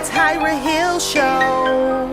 Tyra Hill Show.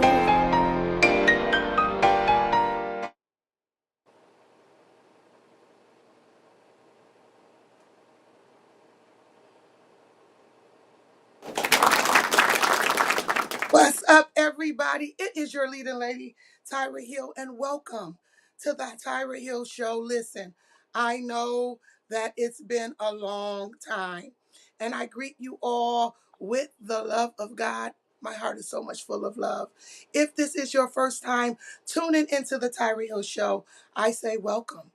What's up, everybody? It is your leading lady, Tyra Hill, and welcome to the Tyra Hill Show. Listen, I know that it's been a long time, and I greet you all with the love of God. My heart is so much full of love. If this is your first time tuning into the Tyra Hill Show, I say welcome.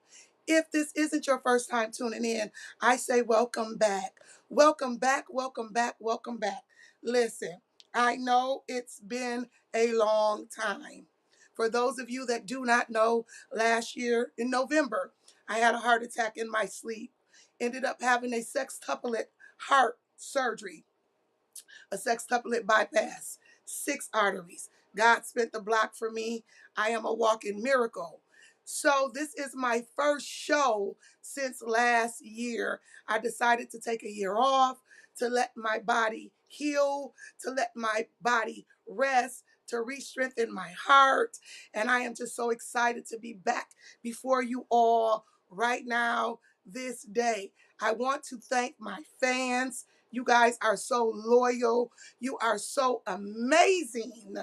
If this isn't your first time tuning in, I say welcome back. Welcome back, welcome back, welcome back. Listen. I know it's been a long time. For those of you that do not know, last year in November, I had a heart attack in my sleep. Ended up having a sextuplet heart surgery, a sextuplet bypass, 6 arteries. God spent the block for me. I am a walking miracle. So this is my first show since last year. I decided to take a year off, to let my body heal, to let my body rest, to re-strengthen my heart. And I am just so excited to be back before you all right now this day. I want to thank my fans. You guys are so loyal. You are so amazing.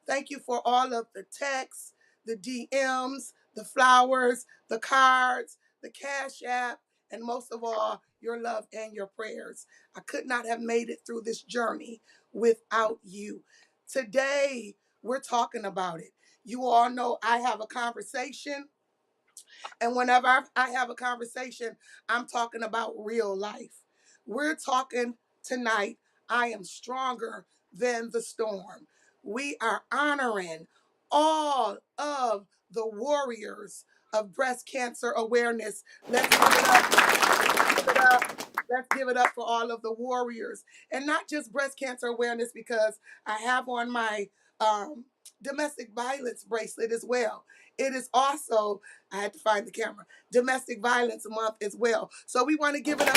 Thank you for all of the texts, the DMs, the flowers, the cards, the Cash App, and most of all, your love and your prayers. I could not have made it through this journey without you. Today, we're talking about it. You all know I have a conversation, and whenever I have a conversation, I'm talking about real life. We're talking tonight, I am stronger than the storm. We are honoring all of the warriors of breast cancer awareness. Let's give it up. Let's give it up. Let's give it up for all of the warriors. And not just breast cancer awareness, because I have on my domestic violence bracelet as well. It is also, I had to find the camera, Domestic Violence Month as well. So we want to give it up.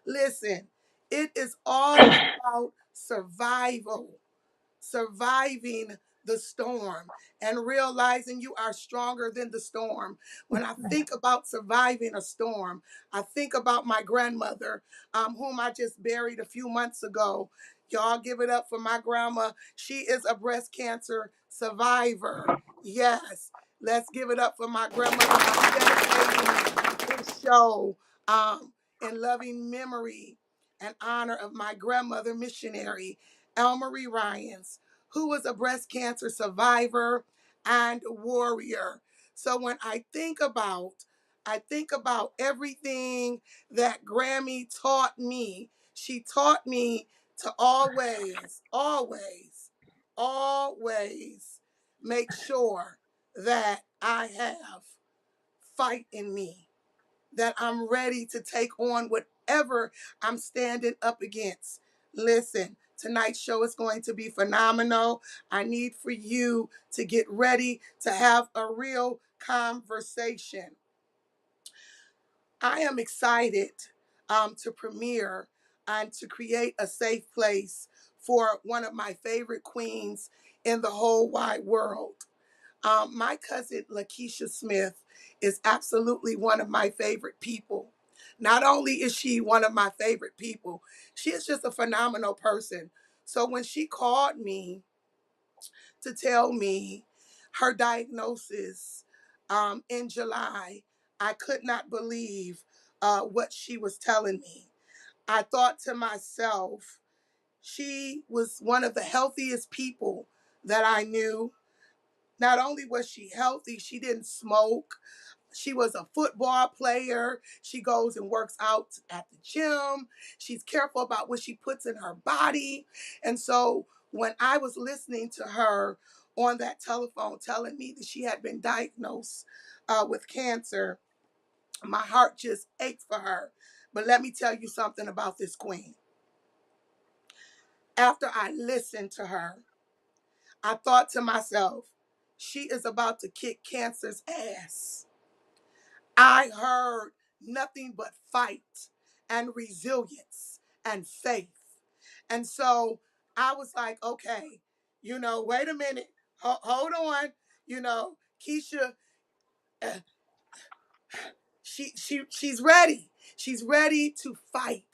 Listen, it is all about survival, surviving the storm, and realizing you are stronger than the storm. When I think about surviving a storm, I think about my grandmother, whom I just buried a few months ago. Y'all give it up for my grandma. She is a breast cancer survivor. Yes, let's give it up for my grandmother. I'm dedicating this show in loving memory and honor of my grandmother missionary, Elmarie Ryans, who was a breast cancer survivor and warrior. So when I think about everything that Grammy taught me. She taught me to always, always, always make sure that I have fight in me, that I'm ready to take on whatever I'm standing up against. Listen, tonight's show is going to be phenomenal. I need for you to get ready to have a real conversation. I am excited to premiere and to create a safe place for one of my favorite queens in the whole wide world. My cousin LaKesia Smith is absolutely one of my favorite people. Not only is she one of my favorite people, she is just a phenomenal person. So when she called me to tell me her diagnosis in July, I could not believe what she was telling me. I thought to myself, she was one of the healthiest people that I knew. Not only was she healthy, she didn't smoke. She was a football player. She goes and works out at the gym. She's careful about what she puts in her body. And so when I was listening to her on that telephone telling me that she had been diagnosed with cancer, my heart just ached for her. But let me tell you something about this queen. After I listened to her, I thought to myself, she is about to kick cancer's ass. I heard nothing but fight and resilience and faith. And so I was like, okay, wait a minute, hold on, Keisha, uh, she's ready. She's ready to fight.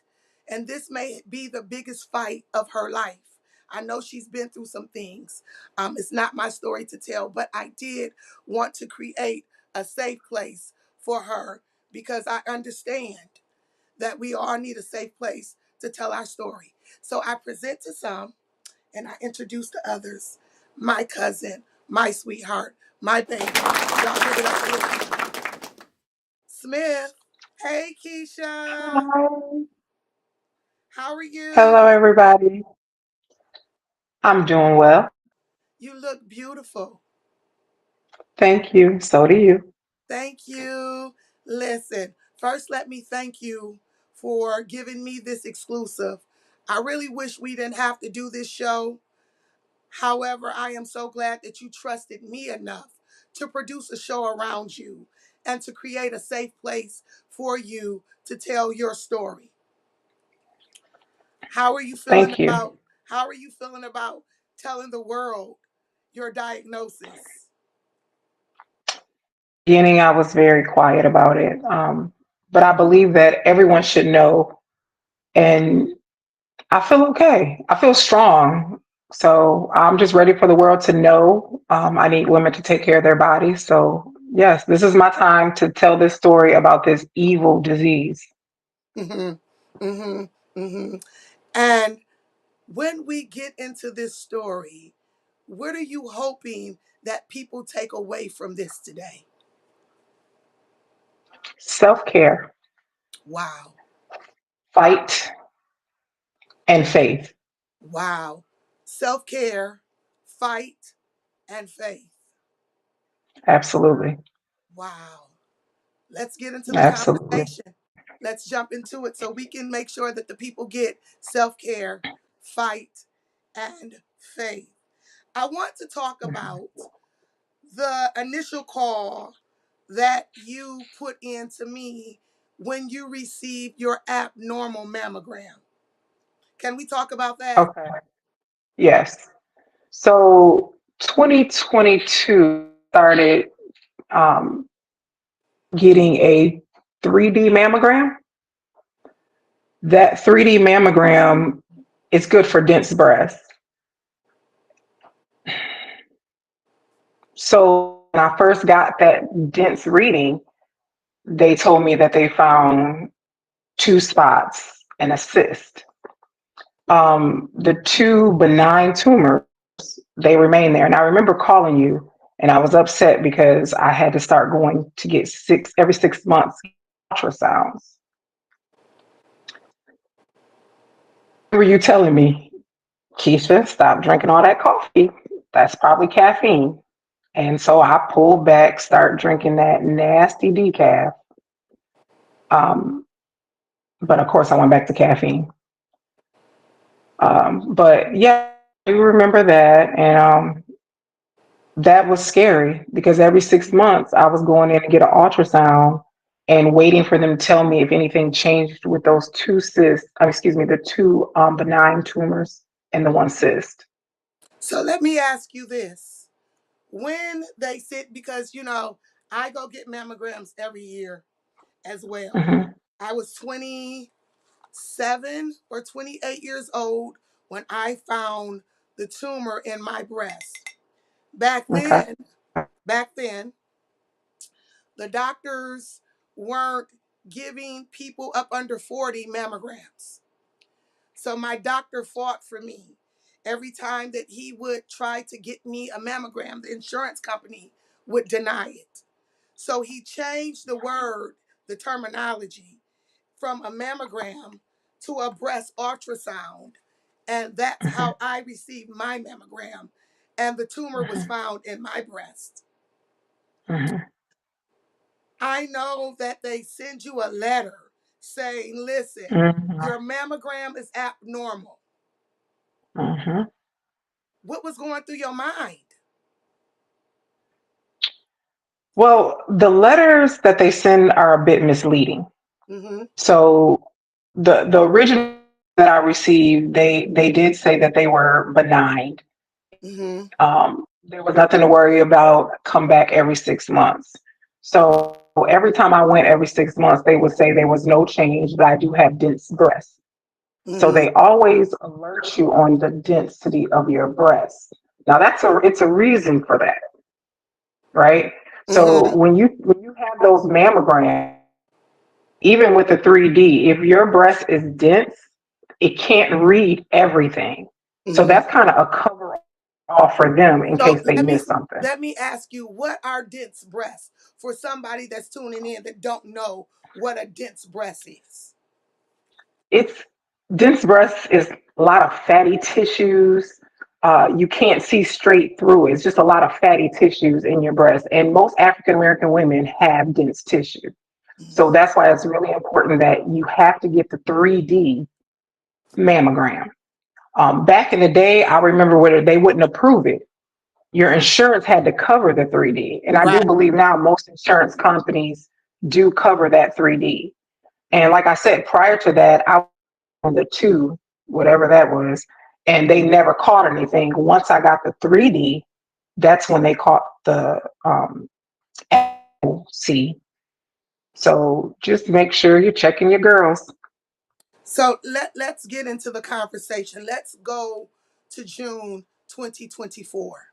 And this may be the biggest fight of her life. I know she's been through some things. It's not my story to tell, but I did want to create a safe place for her because I understand that we all need a safe place to tell our story. So I present to some and I introduce to others my cousin, my sweetheart, my baby. Y'all give it up for Lakesia Smith. Hey, Keisha. Hi. How are you? Hello, everybody. I'm doing well. You look beautiful. Thank you. So do you. Thank you. Listen, first, let me thank you for giving me this exclusive. I really wish we didn't have to do this show. However, I am so glad that you trusted me enough to produce a show around you and to create a safe place for you to tell your story. How are you feeling Thank you. about how are you feeling about telling the world your diagnosis? Beginning, I was very quiet about it, but I believe that everyone should know, and I feel okay. I feel strong. So I'm just ready for the world to know. I need women to take care of their bodies. So, yes, this is my time to tell this story about this evil disease. Mhm. Mhm. Mhm. And when we get into this story, what are you hoping that people take away from this today? Self care, Wow. fight, and faith. Wow. Self-care, fight, and faith. Absolutely. Wow. Let's get into the Absolutely. conversation. Let's jump into it so we can make sure that the people get self-care, fight, and faith. I want to talk about the initial call that you put in to me when you received your abnormal mammogram. Can we talk about that? Okay. Yes. So 2022 started um, getting a 3D mammogram. That 3D mammogram is good for dense breasts. So when I first got that dense reading, they told me that they found two spots and a cyst. The two benign tumors, they remain there. And I remember calling you and I was upset because I had to start going to get every 6 months ultrasounds. Were you telling me, Keisha, stop drinking all that coffee? That's probably caffeine. And so I pulled back, start drinking that nasty decaf. Um, but of course, I went back to caffeine. But yeah, I do remember that. And that was scary because every 6 months I was going in to get an ultrasound and waiting for them to tell me if anything changed with those two cysts, excuse me, the two benign tumors and the one cyst. So let me ask you this. When they sit, because I go get mammograms every year as well. Hmm. I was 27 or 28 years old when I found the tumor in my breast. Back Okay. then, back then, the doctors weren't giving people up under 40 mammograms. So my doctor fought for me. Every time that he would try to get me a mammogram, the insurance company would deny it. So he changed the word, the terminology, from a mammogram to a breast ultrasound. And that's Hmm. how I received my mammogram. And the tumor was Hmm. found in my breast. Hmm. I know that they send you a letter saying, listen, Hmm. your mammogram is abnormal. Hmm. What was going through your mind? Well, the letters that they send are a bit misleading. Mm-hmm. So the original that I received, they did say that they were benign. Mm-hmm. There was nothing to worry about. Come back every 6 months. So every time I went every 6 months, they would say there was no change, but I do have dense breasts. So Mm-hmm. they always alert you on the density of your breasts. Now it's a reason for that, right? So Mm-hmm. when you have those mammograms, even with the 3D, if your breast is dense, it can't read everything. So Mm-hmm. that's kind of a cover off for them in So case they miss something. let me ask you, what are dense breasts for somebody that's tuning in that don't know what a dense breast is? It's dense breasts is a lot of fatty tissues. You can't see straight through it. It's just a lot of fatty tissues in your breast. And most African American women have dense tissue. So Mm-hmm. that's why it's really important that you have to get the 3D mammogram. Back in the day, I remember where they wouldn't approve it. Your insurance had to cover the 3D. And I do Right. believe now most insurance companies do cover that 3D. And like I said, prior to that, I was on the two, whatever that was, and they never caught anything. Once I got the 3D, that's when they caught the C. So just make sure you're checking your girls. So let's get into the conversation. Let's go to June 2024,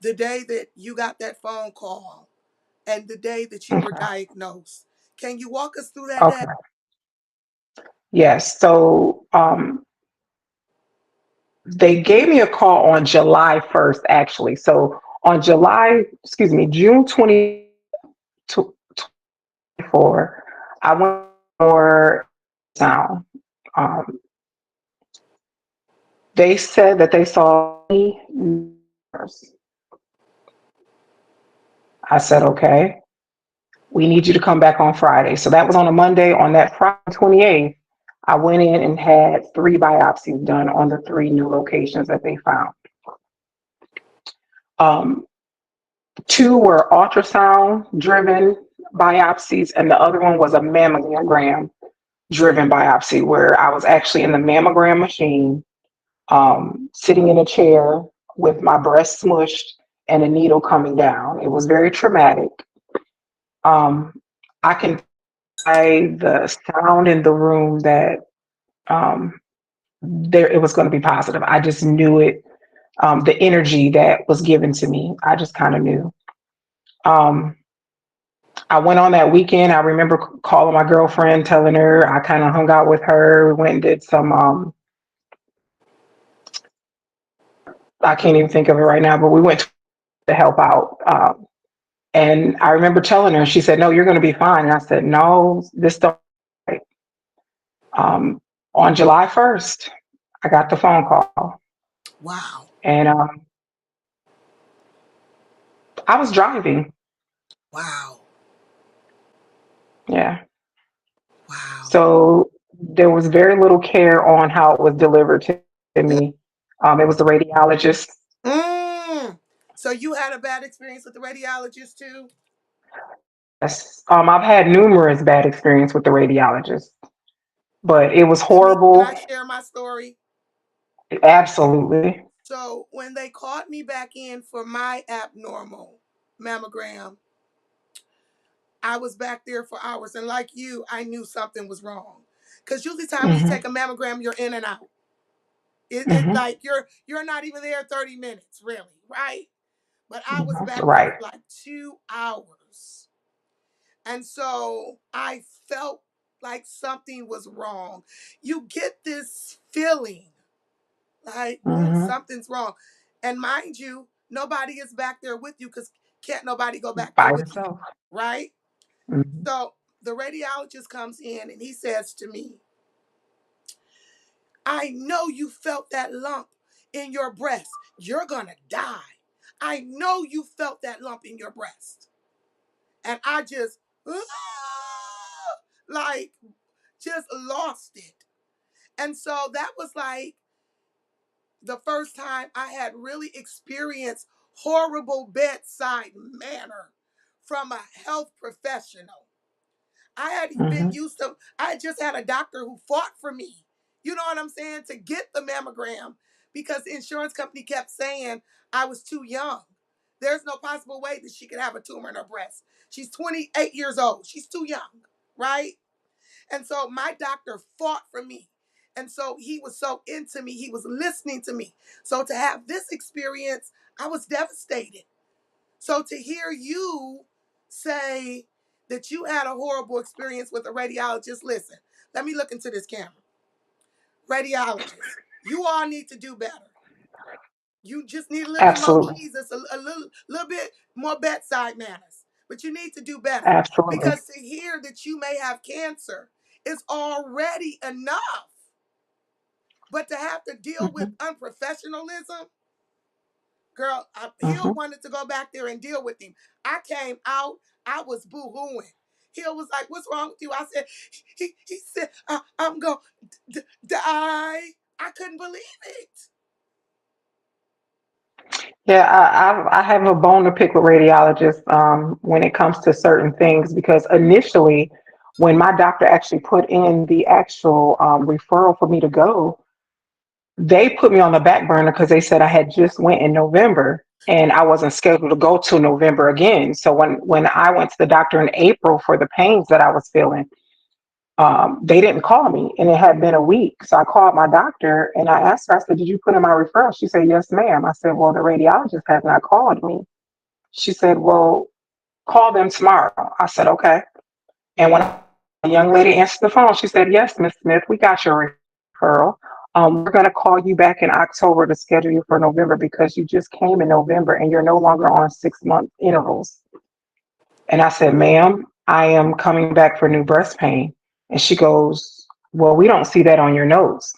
the day that you got that phone call and the day that you were Okay. diagnosed. Can you walk us through that day? Okay. Yes. So they gave me a call on July 1st, actually. So on June 24, I went for sound. Um, they said that they saw me. I said, okay, we need you to come back on Friday. So that was on a Monday. On that Friday, 28th, I went in and had 3 biopsies done on the 3 new locations that they found. Um, 2 were ultrasound driven biopsies, and the other one was a mammogram driven biopsy where I was actually in the mammogram machine, sitting in a chair with my breast smushed and a needle coming down. It was very traumatic. Um, I can by the sound in the room that um, there it was going to be positive. I just knew it. The energy that was given to me, I just kind of knew. Um, I went on that weekend. I remember calling my girlfriend, telling her I kind of hung out with her. We went and did some. I can't even think of it right now, but we went to help out. And I remember telling her. She said, "No, you're going to be fine." And I said, "No, this don't." Right." Um, on July 1st, I got the phone call, Wow. and I was driving. Wow. Yeah, Wow. so there was very little care on how it was delivered to me. It was the radiologist. Mm. So you had a bad experience with the radiologist too? Yes. I've had numerous bad experience with the radiologist, but it was Let me, can I horrible. share my story? Absolutely. So when they called me back in for my abnormal mammogram, I was back there for hours. And like you, I knew something was wrong. Because usually time when you Hmm. take a mammogram, you're in and out. It Hmm. like you're not even there 30 minutes, really, right? But I was back there Right. for like 2 hours. And so I felt like something was wrong. You get this feeling like Hmm. something's wrong. And mind you, nobody is back there with you because can't nobody go back there By with you, yourself. right? Hmm. So the radiologist comes in and he says to me, I know you felt that lump in your breast. You're going to die. I know you felt that lump in your breast. And I just, like, just lost it. And so that was like the first time I had really experienced horrible bedside manner from a health professional. I had been Hmm. used to, I just had a doctor who fought for me You know what I'm saying? To get the mammogram because the insurance company kept saying I was too young. There's no possible way that she could have a tumor in her breast. She's 28 years old. She's too young, right? And so my doctor fought for me. And so he was so into me. He was listening to me. So to have this experience, I was devastated. So to hear you say that you had a horrible experience with a radiologist, listen, let me look into this camera. Radiologists, you all need to do better. You just need a little bit more Absolutely. Jesus, a little bit more bedside manners. But you need to do better Absolutely. because to hear that you may have cancer is already enough. But to have to deal with Hmm. unprofessionalism, girl, Hill Hmm. wanted to go back there and deal with him. I came out, I was boo-hooing. Hill was like, "What's wrong with you?" I said, he said, I'm going to die. I couldn't believe it. Yeah, I have a bone to pick with radiologists when it comes to certain things because initially, when my doctor actually put in the actual referral for me to go, they put me on the back burner because they said I had just went in November and I wasn't scheduled to go till November again. So when I went to the doctor in April for the pains that I was feeling, they didn't call me and it had been a week. So I called my doctor and I asked her, I said, "Did you put in my referral?" She said, "Yes, ma'am." I said, "Well, the radiologist has not called me." She said, "Well, call them tomorrow." I said, "Okay." And when the young lady answered the phone, she said, "Yes, Miss Smith, we got your referral. We're going to call you back in October to schedule you for November because you just came in November and you're no longer on 6 month intervals." And I said, "Ma'am, I am coming back for new breast pain." And she goes, "Well, we don't see that on your notes."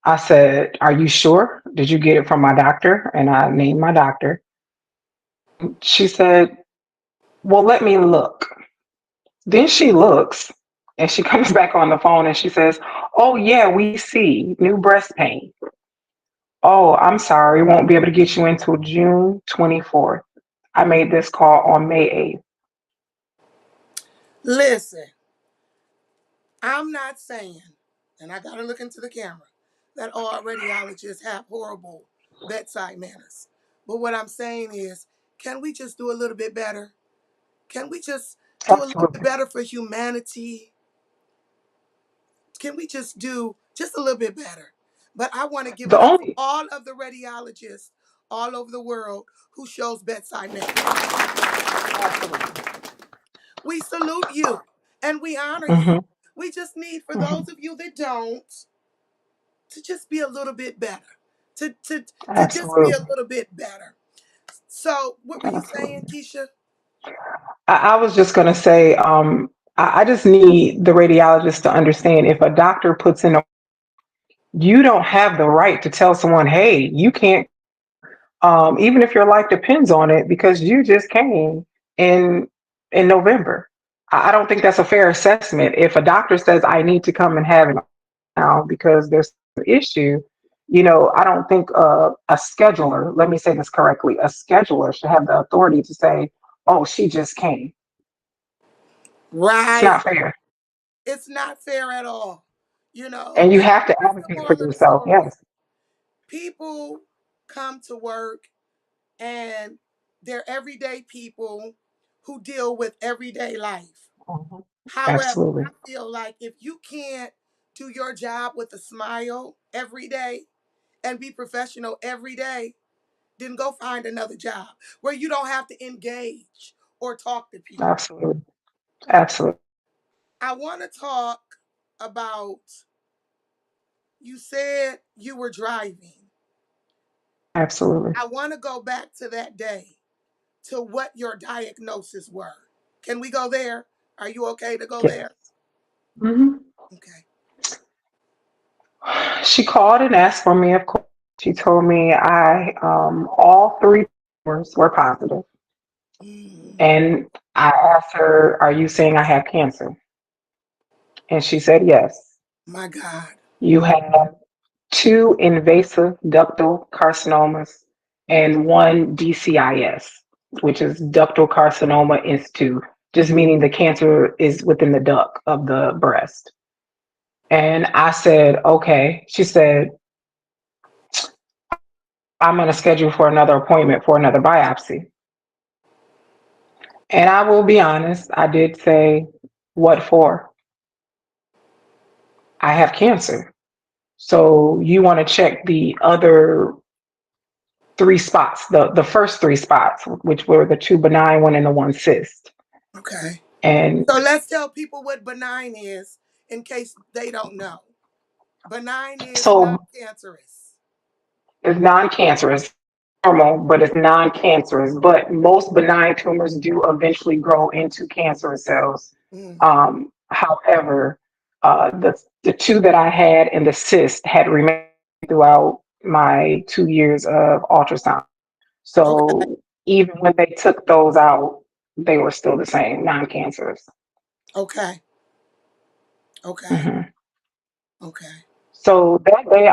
I said, "Are you sure? Did you get it from my doctor?" And I named my doctor. She said, "Well, let me look." Then she looks and she comes back on the phone and she says, "Oh, yeah, we see new breast pain. Oh, I'm sorry, won't be able to get you until June 24th. I made this call on May 8th." Listen, I'm not saying, and I got to look into the camera, that all radiologists have horrible bedside manners. But what I'm saying is, can we just do a little bit better? Can we just do a little bit Absolutely. better for humanity? Can we just do just a little bit better? But I want to give The it up for only, all of the radiologists all over the world who shows bedside manners. absolutely. We salute you and we honor you. Hmm. We just need for Hmm. those of you that don't to just be a little bit better. To just be a Absolutely. little bit better. So what were you saying, Absolutely. Keisha? I was just going to say, I just need the radiologist to understand if a doctor puts in a, you don't have the right to tell someone, "Hey, you can't," even if your life depends on it, because you just came in in November. I don't think that's a fair assessment. If a doctor says I need to come and have it now because there's an issue, I don't think a scheduler, let me say this correctly, a scheduler should have the authority to say, "Oh, she just came." It's Right. not fair. It's not fair at all. And you And have to here's the advocate for moral of the yourself. story. Yes. People come to work and they're everyday people who deal with everyday life. Mhm. However, Absolutely. I feel like if you can't do your job with a smile every day and be professional every day, then go find another job where you don't have to engage or talk to people. Absolutely. Absolutely. I want to talk about, you said you were driving. Absolutely. I want to go back to that day to what your diagnosis were. Can we go there? Are you okay to go Yes. there? Hmm. Okay. She called and asked for me, of course. She told me I all three tumors were positive. Mm, And I asked her, "Are you saying I have cancer?" And she said, "Yes. my God. You have two invasive ductal carcinomas and one DCIS, which is ductal carcinoma institute, just meaning the cancer is within the duct of the breast." And I said, okay. She said, I'm going to schedule for another appointment for another biopsy. And I will be honest, I did say, what for? I have cancer. So you want to check the other three spots, the first three spots, which were the two benign one and the one cyst. Okay. And So let's tell people what benign is in case they don't know. Benign is so non-cancerous. it's non-cancerous, normal, but it's non-cancerous. But most benign tumors do eventually grow into cancerous cells. Mm, However, the two that I had and the cyst had remained throughout my 2 years of ultrasound. okay. So even when they took those out, they were still the same, non-cancerous. Okay. Okay. Mhm. Okay. So that day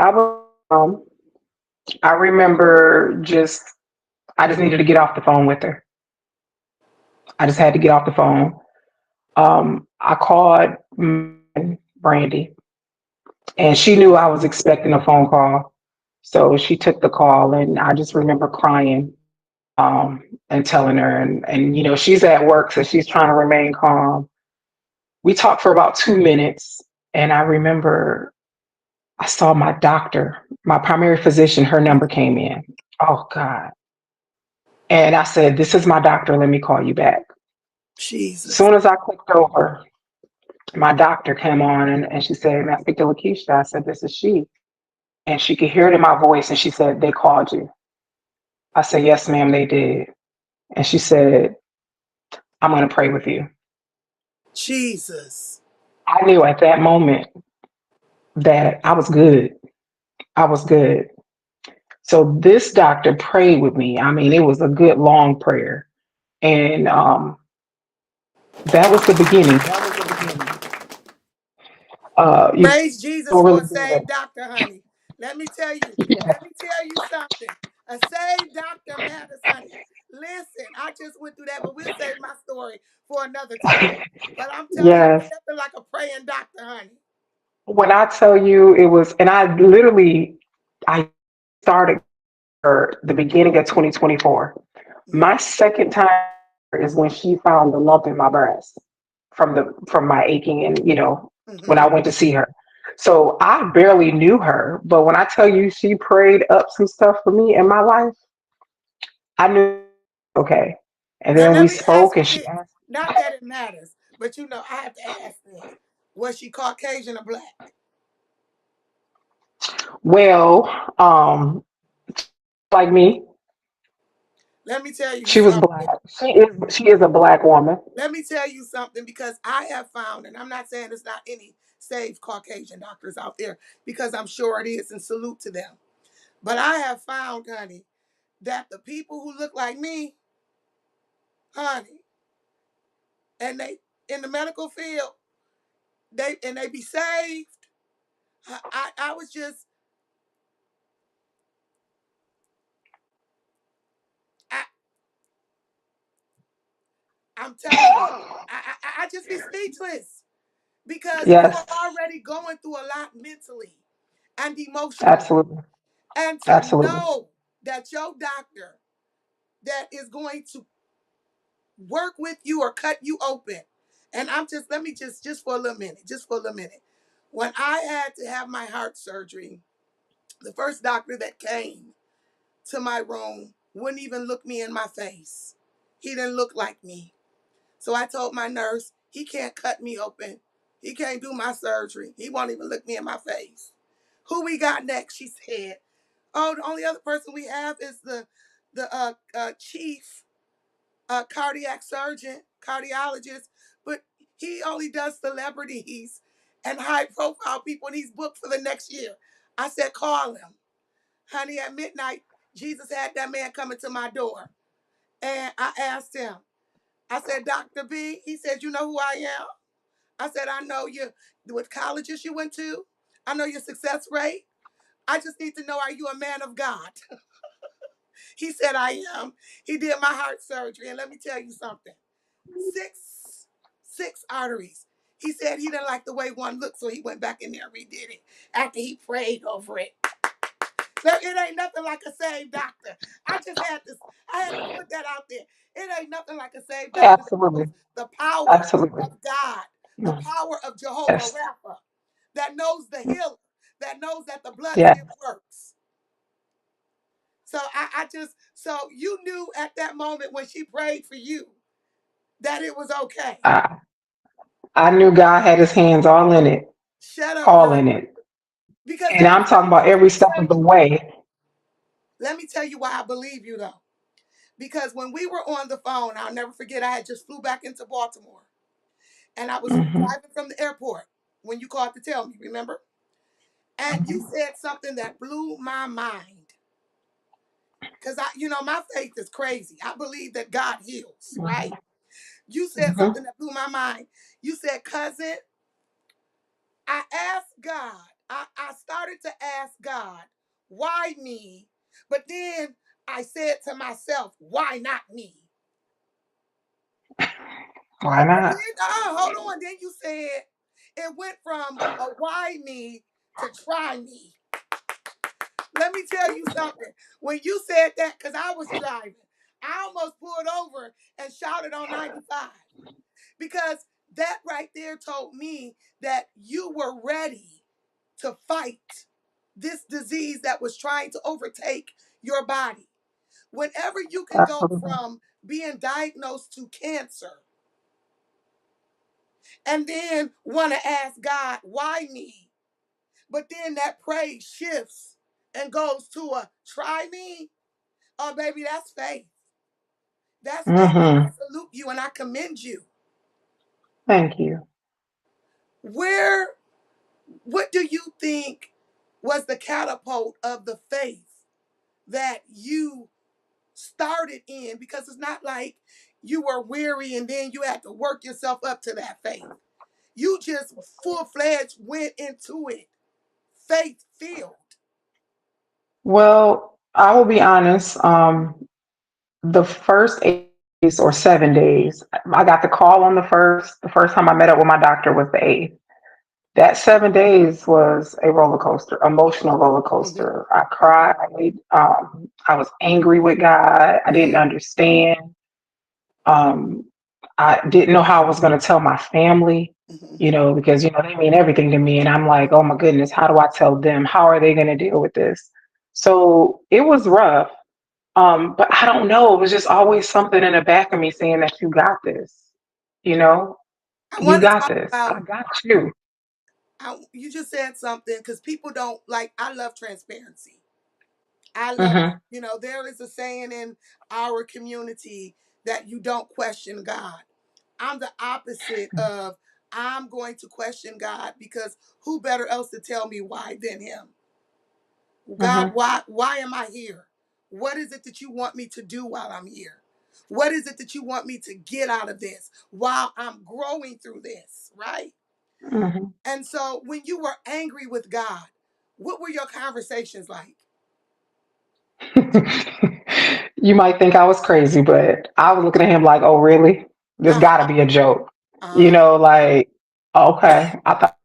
I remember I just needed to get off the phone with her. I just had to get off the phone. I called Brandy, and she knew I was expecting a phone call. So she took the call, and I just remember crying and telling her, and she's at work, so she's trying to remain calm. We talked for about 2 minutes, and I remember I saw my doctor, my primary physician, her number came in. Oh, God. And I said, "This is my doctor. Let me call you back." Jesus. Soon as I clicked over, my doctor came on and she said, "May I speak to LaKesia?" I said, "This is she." And she could hear it in my voice. And she said, "They called you." I said, "Yes, ma'am, they did." And she said, "I'm going to pray with you." Jesus. I knew at that moment that I was good. I was good. So this doctor prayed with me. I mean, it was a good long prayer. And that was the beginning. That was the beginning. You Praise Jesus feel for really a good. saved doctor, honey. Let me tell you, Yeah. let me tell you something. A saved doctor matters, honey. Listen, I just went through that, but we'll save my story for another time. But I'm telling you, Yes. ain't nothing like a praying doctor, honey. When I tell you it was, and I started the beginning of 2024. Mm, My second time is when she found the lump in my breast from my aching and when I mm-hmm. went to see her. So I barely knew her, but when I tell you she prayed up some stuff for me in my life, I knew okay. And Now then we let me ask spoke you and she this. asked, Not that it matters, but I have to ask this. Was she Caucasian or black? well, like me, Let me tell you she was something. black. She is a black woman. Let me tell you something because I have found, and I'm not saying there's not any saved Caucasian doctors out there because I'm sure it is, and salute to them. But I have found, honey, that the people who look like me, honey, and they in the medical field, they be saved. I was just I I'm telling you, I just be speechless because you are Yes, already going through a lot mentally and emotionally, absolutely, and to absolutely. know that your doctor that is going to work with you or cut you open. And I'm just let me just for a little minute, just for a little minute. When I had to have my heart surgery, the first doctor that came to my room wouldn't even look me in my face. He didn't look like me. So I told my nurse, he can't cut me open. He can't do my surgery. He won't even look me in my face. Who we got next? She said. Oh, the only other person we have is the chief cardiac surgeon, cardiologist, but he only does celebrities and high profile people, and he's booked for the next year. I said, call him. Honey, at midnight, Jesus had that man coming to my door. And I asked him, I said, Dr. B, he said, you know who I am? I said, I know you, what colleges you went to. I know your success rate. I just need to know, are you a man of God? He said, I am. He did my heart surgery. And let me tell you something. Six arteries. He said he didn't like the way one looked, so he went back in there and redid it after he prayed over it. So it ain't nothing like a saved doctor. I just had to, I had to put that out there. It ain't nothing like a saved doctor that knows Absolutely. the power Absolutely. of God, the Mm. power of Jehovah Yes. Rapha, that knows the healer, that knows that the blood Yes. still works. So I just, so you knew at that moment when she prayed for you that it was okay. I, I knew God had his hands all in it, Shut up, all girl. in it. Because And I'm talking about every step of the way. let me tell you why I believe you though. Because when we were on the phone, I'll never forget, I had just flew back into Baltimore and I was Hmm. driving from the airport when you called to tell me, remember? And you said something that blew my mind. Because my faith is crazy. I believe that God heals, right? You said Hmm. something that blew my mind. You said, cousin, I asked God, I started to ask God, why me? But then I said to myself, why not me? Why And then, not? hold on. Then you said it went from a why me to try me. Let me tell you something. When you said that, because I was driving, I almost pulled over and shouted on 95 because that right there told me that you were ready to fight this disease that was trying to overtake your body. Whenever you can go Absolutely. from being diagnosed to cancer and then want to ask God, why me? But then that praise shifts and goes to a try me. Oh, baby, that's faith. That's faith. And I Hmm. salute you and I commend you. Thank you. Where, what do you think was the catapult of the faith that you started in? Because it's not like you were weary and then you had to work yourself up to that faith. You just full fledged went into it, faith filled. Well, I will be honest. The first 8 days or 7 days, I got the call on the first. The first time I met up with my doctor was the eighth. That 7 days was a roller coaster, emotional roller Mm-hmm, coaster. I cried. I was angry with God. I didn't mm-hmm, understand. Um, I didn't know how I was going to tell my family, mm-hmm. because, they mean everything to me. And I'm like, oh my goodness, how do I tell them? How are they going to deal with this? So it was rough. But I don't know. It was just always something in the back of me saying that you got this. You know, I you want to got talk this. about, I got you. you just said something because people don't like, I love transparency. I love it. Hmm. There is a saying in our community that you don't question God. I'm the opposite of I'm going to question God because who better else to tell me why than him? God, Hmm. why am I here? What is it that you want me to do while I'm here? What is it that you want me to get out of this while I'm growing through this, right? Hmm. And so when you were angry with God, what were your conversations like? You might think I was crazy, but I was looking at him like, oh, really? This got to Uh-huh. be a joke. Uh-huh. Like, okay, I thought,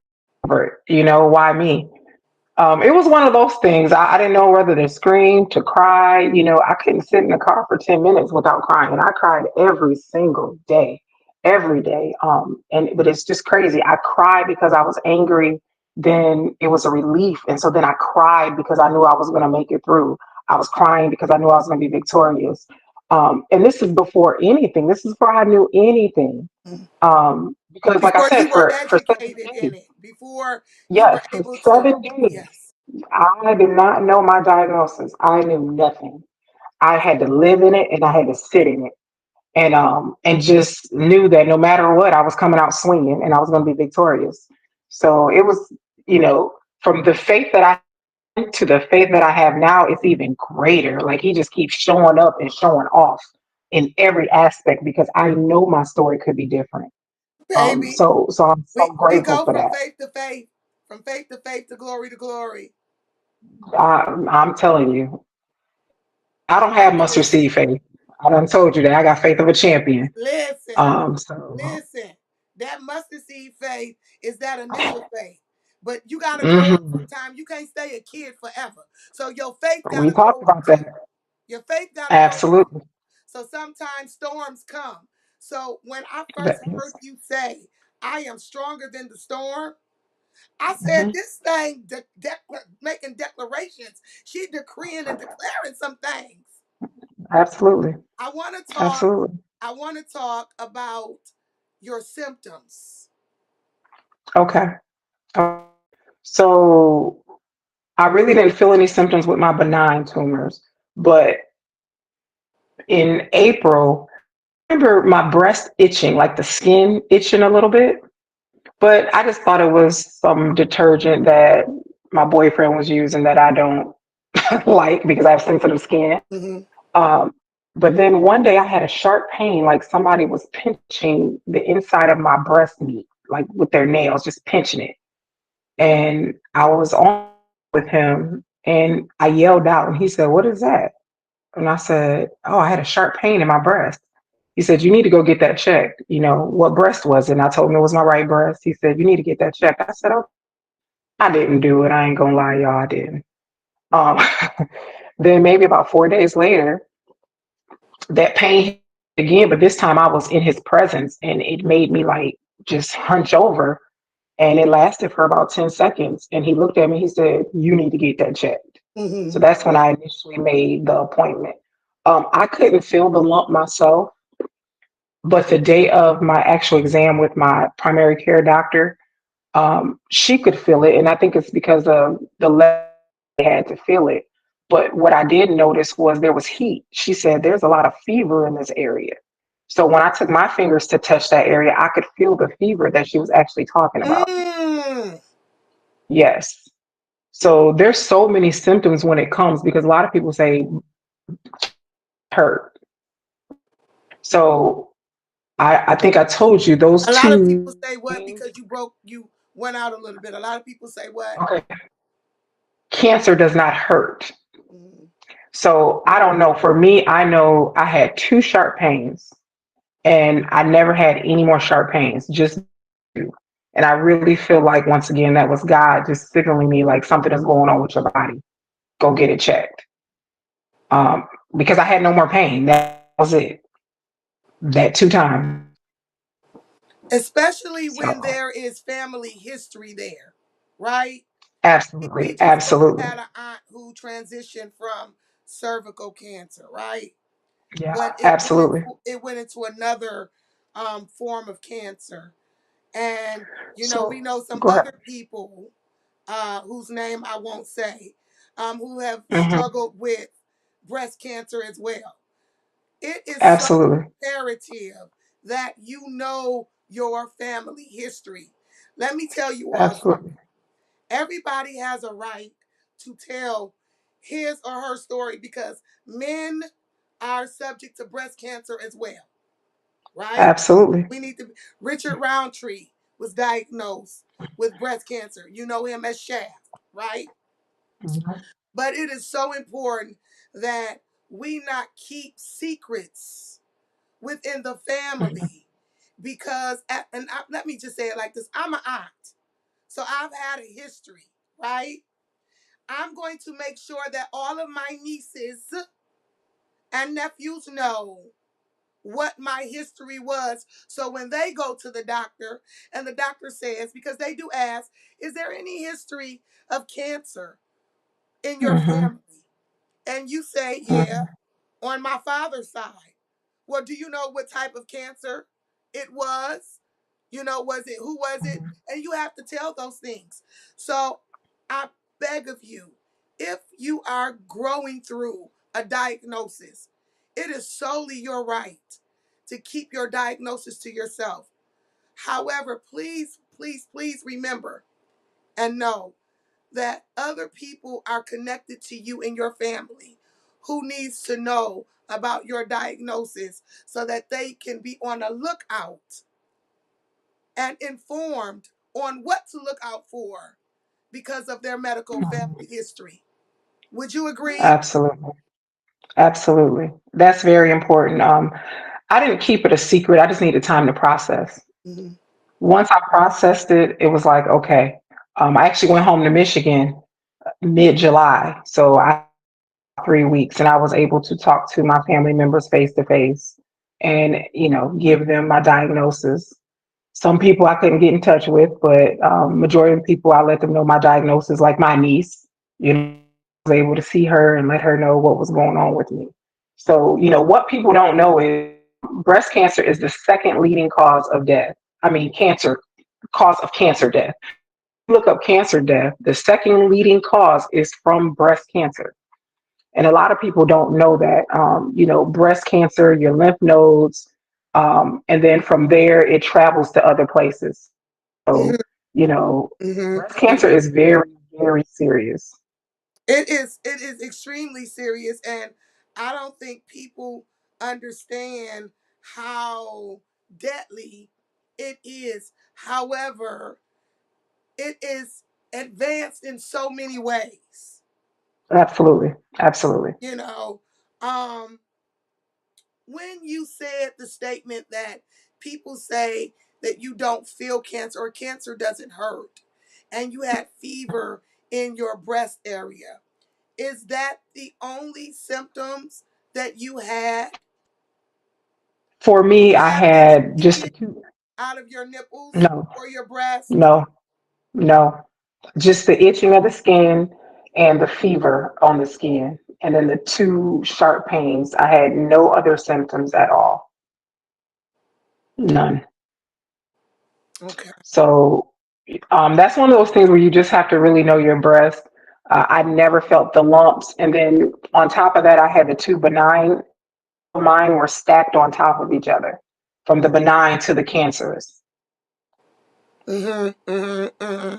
over it. Why me? It was one of those things. I didn't know whether to scream, to cry. I couldn't sit in the car for 10 minutes without crying. I cried every single day, every day. But it's just crazy. I cried because I was angry. Then it was a relief. And so then I cried because I knew I was going to make it through. I was crying because I knew I was going to be victorious. And this is before anything. This is before I knew anything. Mhm. Because like I Before you said, were for 7 educated days, in it, before you were yes, for able to, 7 days. yes. I did not know my diagnosis. I knew nothing. I had to live in it and I had to sit in it. And just knew that no matter what, I was coming out swinging and I was going to be victorious. So it was, from the faith that I had to the faith that I have now, it's even greater. Like he just keeps showing up and showing off in every aspect because I know my story could be different. Baby, So I'm so we grateful go for from that. faith to faith, from faith to faith to glory to glory. I'm telling you, I I'm don't have telling mustard you. seed faith. I done told you that I got faith of a champion. Listen, So listen. That mustard seed faith is that initial faith. But you got to grow up Hmm. sometime. You can't stay a kid forever. So your faith got We to talked grow up about too. that. Your faith got to grow up too. Absolutely. So sometimes storms come. So when I first That heard is. you say, I am stronger than the storm, I said, Hmm. this thing making declarations. She decreeing and declaring some things. Absolutely. I want to talk. Absolutely. I want to talk about your symptoms. Okay. Okay. So I really didn't feel any symptoms with my benign tumors, but in April, I remember my breast itching, like the skin itching a little bit. But I just thought it was some detergent that my boyfriend was using that I don't like because I have sensitive skin. Hmm. Um, but then one day I had a sharp pain, like somebody was pinching the inside of my breast meat, like with their nails, just pinching it. And I was on with him and I yelled out and he said, "What is that?" And I said, "Oh, I had a sharp pain in my breast." He said, "You need to go get that checked." What breast was it? And I told him it was my right breast. He said, "You need to get that checked." I said, "Oh, I didn't do it. I ain't gonna lie, y'all, I didn't." Um, then maybe about 4 days later, that pain hit again, but this time I was in his presence and it made me like just hunch over and it lasted for about 10 seconds. And he looked at me, he said, "You need to get that checked." So Hmm. that's when I initially made the appointment. I couldn't feel the lump myself, but the day of my actual exam with my primary care doctor, she could feel it. And I think it's because of the level they had to feel it. But what I did notice was there was heat. She said, "There's a lot of fever in this area." So when I took my fingers to touch that area, I could feel the fever that she was actually talking about. Mm. Yes. So there's so many symptoms when it comes because a lot of people say hurt. So I think I told you those A lot of two people say what things. because you went out a little bit. A lot of people say what. Okay. Cancer does not hurt. Mm-hmm. So I don't know. For me, I know I had two sharp pains and I never had any more sharp pains, just two. And I really feel like, once again, that was God just signaling me like something is going on with your body. Go get it checked. Um, because I had no more pain. That was it. That two times. Especially when So there is family history there, right? We absolutely. just both Absolutely. had an aunt who transitioned from cervical cancer, right? Yeah, But absolutely. it went into another form of cancer, and we So know some go ahead. other people whose name I won't say, who have Hmm. struggled with breast cancer as well. It is so Absolutely. imperative that you know your family history. Let me tell you all something. Absolutely. Everybody has a right to tell his or her story because men are subject to breast cancer as well, right? Absolutely. We need to. Richard Roundtree was diagnosed with breast cancer. You know him as Shaft, right? Mhm. But it is so important that we not keep secrets within the Mhm. family because, let me just say it like this: I'm an aunt, so I've had a history, right? I'm going to make sure that all of my nieces and nephews know what my history was. So when they go to the doctor and the doctor says, because they do ask, is there any history of cancer in your Mhm. family? And you say, yeah, Mhm. on my father's side. Well, do you know what type of cancer it was? Was it, who was it? Mhm. And you have to tell those things. So I beg of you, if you are growing through a diagnosis, it is solely your right to keep your diagnosis to yourself. However, please, please, please remember and know that other people are connected to you and your family who needs to know about your diagnosis so that they can be on the lookout and informed on what to look out for because of their medical family Mhm. history. Would you agree? Absolutely. Absolutely. That's very important. I didn't keep it a secret. I just needed time to process. Mhm. once I processed it, it was like, okay. I actually went home to Michigan mid-July, so I 3 weeks, and I was able to talk to my family members face to face, and give them my diagnosis. Some people I couldn't get in touch with, but majority of people I let them know my diagnosis, like my niece. I was able to see her and let her know what was going on with me. So, what people don't know is breast cancer is the second leading cause of death. I mean, cause of cancer death. Look up cancer death. The second leading cause is from breast cancer. And a lot of people don't know that. Breast cancer, your lymph nodes, and then from there it travels to other places. Hmm. So, you know, Hmm. breast cancer is very, very serious. It is extremely serious, and I don't think people understand how deadly it is. However, it is advanced in so many ways. Absolutely. Absolutely. You know, um, when you said the statement that people say that you don't feel cancer or cancer doesn't hurt, and you had fever in your breast area, is that the only symptoms that you had? For Did me, you I have any had just itching a two. out of your nipples No, or your breast? no, no. Just the itching of the skin and the fever on the skin, and then the two sharp pains. I had no other symptoms at all. None. Okay. So that's one of those things where you just have to really know your breast. I never felt the lumps, and then on top of that, I had the two benign. Mine were stacked on top of each other, from the benign to the cancerous. Mm-hmm, mm-hmm, mm-hmm.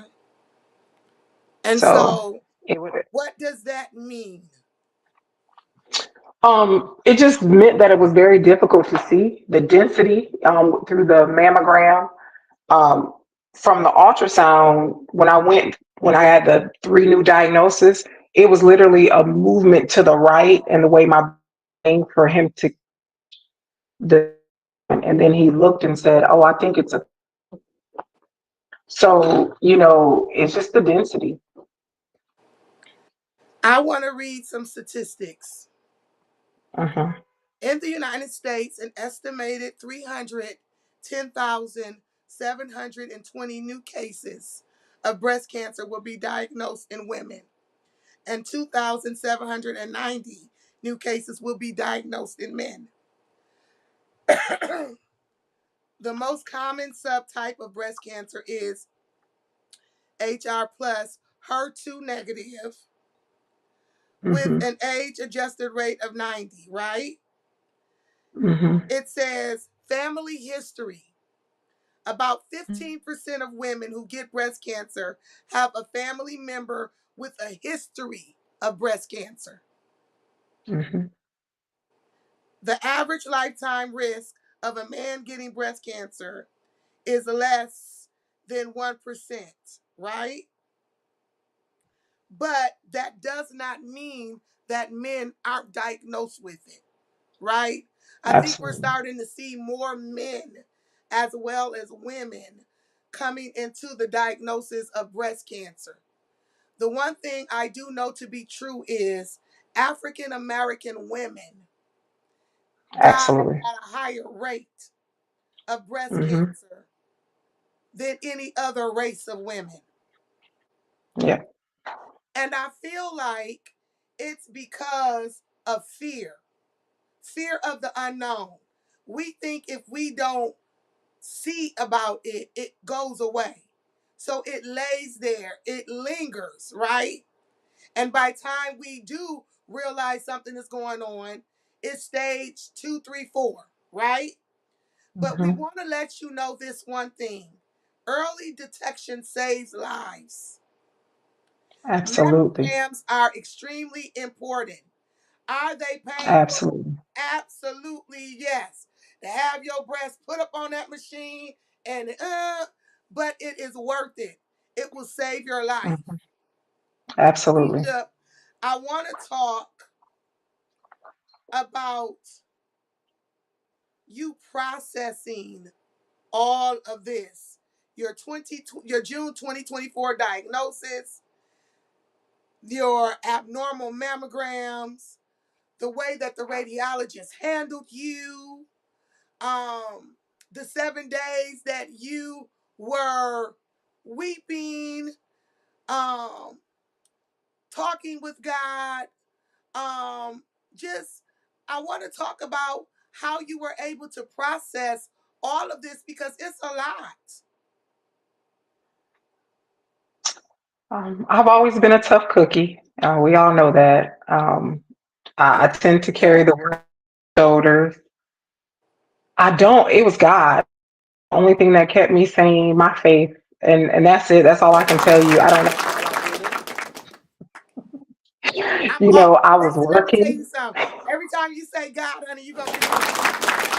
And So so, it would. what does that mean? It just meant that it was very difficult to see the density through the mammogram. Um, from the ultrasound, when I had the three new diagnoses, it was literally a movement to the right and the way my brain for him to the and then he looked and said, "Oh, I think it's a." So it's just the density. I want to read some statistics. Uh-huh. In the United States, an estimated 310,720 new cases of breast cancer will be diagnosed in women, and 2,790 new cases will be diagnosed in men. The most common subtype of breast cancer is HR plus HER2 negative with Mm-hmm. an age adjusted rate of 90, right? Mm-hmm. It says family history. About 15% of women who get breast cancer have a family member with a history of breast cancer. Mm-hmm. The average lifetime risk of a man getting breast cancer is less than 1%, right? But that does not mean that men aren't diagnosed with it, right? I think we're Absolutely. starting to see more men as well as women coming into the diagnosis of breast cancer. The one thing I do know to be true is African American women die Absolutely. at a higher rate of breast Mm-hmm. cancer than any other race of women. Yeah. And I feel like it's because of fear of the unknown. We think if we don't see about it, it goes away. So it lays there, it lingers, right? And by the time we do realize something is going on, it's stage two, three, four, right? But we Mm-hmm. want to let you know this one thing: early detection saves lives. Absolutely. Mammograms are extremely important. Are they painful? Absolutely. Absolutely yes. To have your breast put up on that machine and but it is worth it. It will save your life. Mhm. Absolutely. LaKesia, I want to talk about you processing all of this. your June 2024 diagnosis, your abnormal mammograms, the way that the radiologist handled you, um, the 7 days that you were weeping, um, talking with God. Just, I want to talk about how you were able to process all of this because it's a lot. I've always been a tough cookie. We all know that. I tend to carry the world on my shoulders. I don't. It was God. The only thing that kept me sane, my faith, and that's it. That's all I can tell you. I don't know how I did it. I'm You all, know, I was listen, let me tell you working. something. Every time you say God, honey, you're going to get some testimony.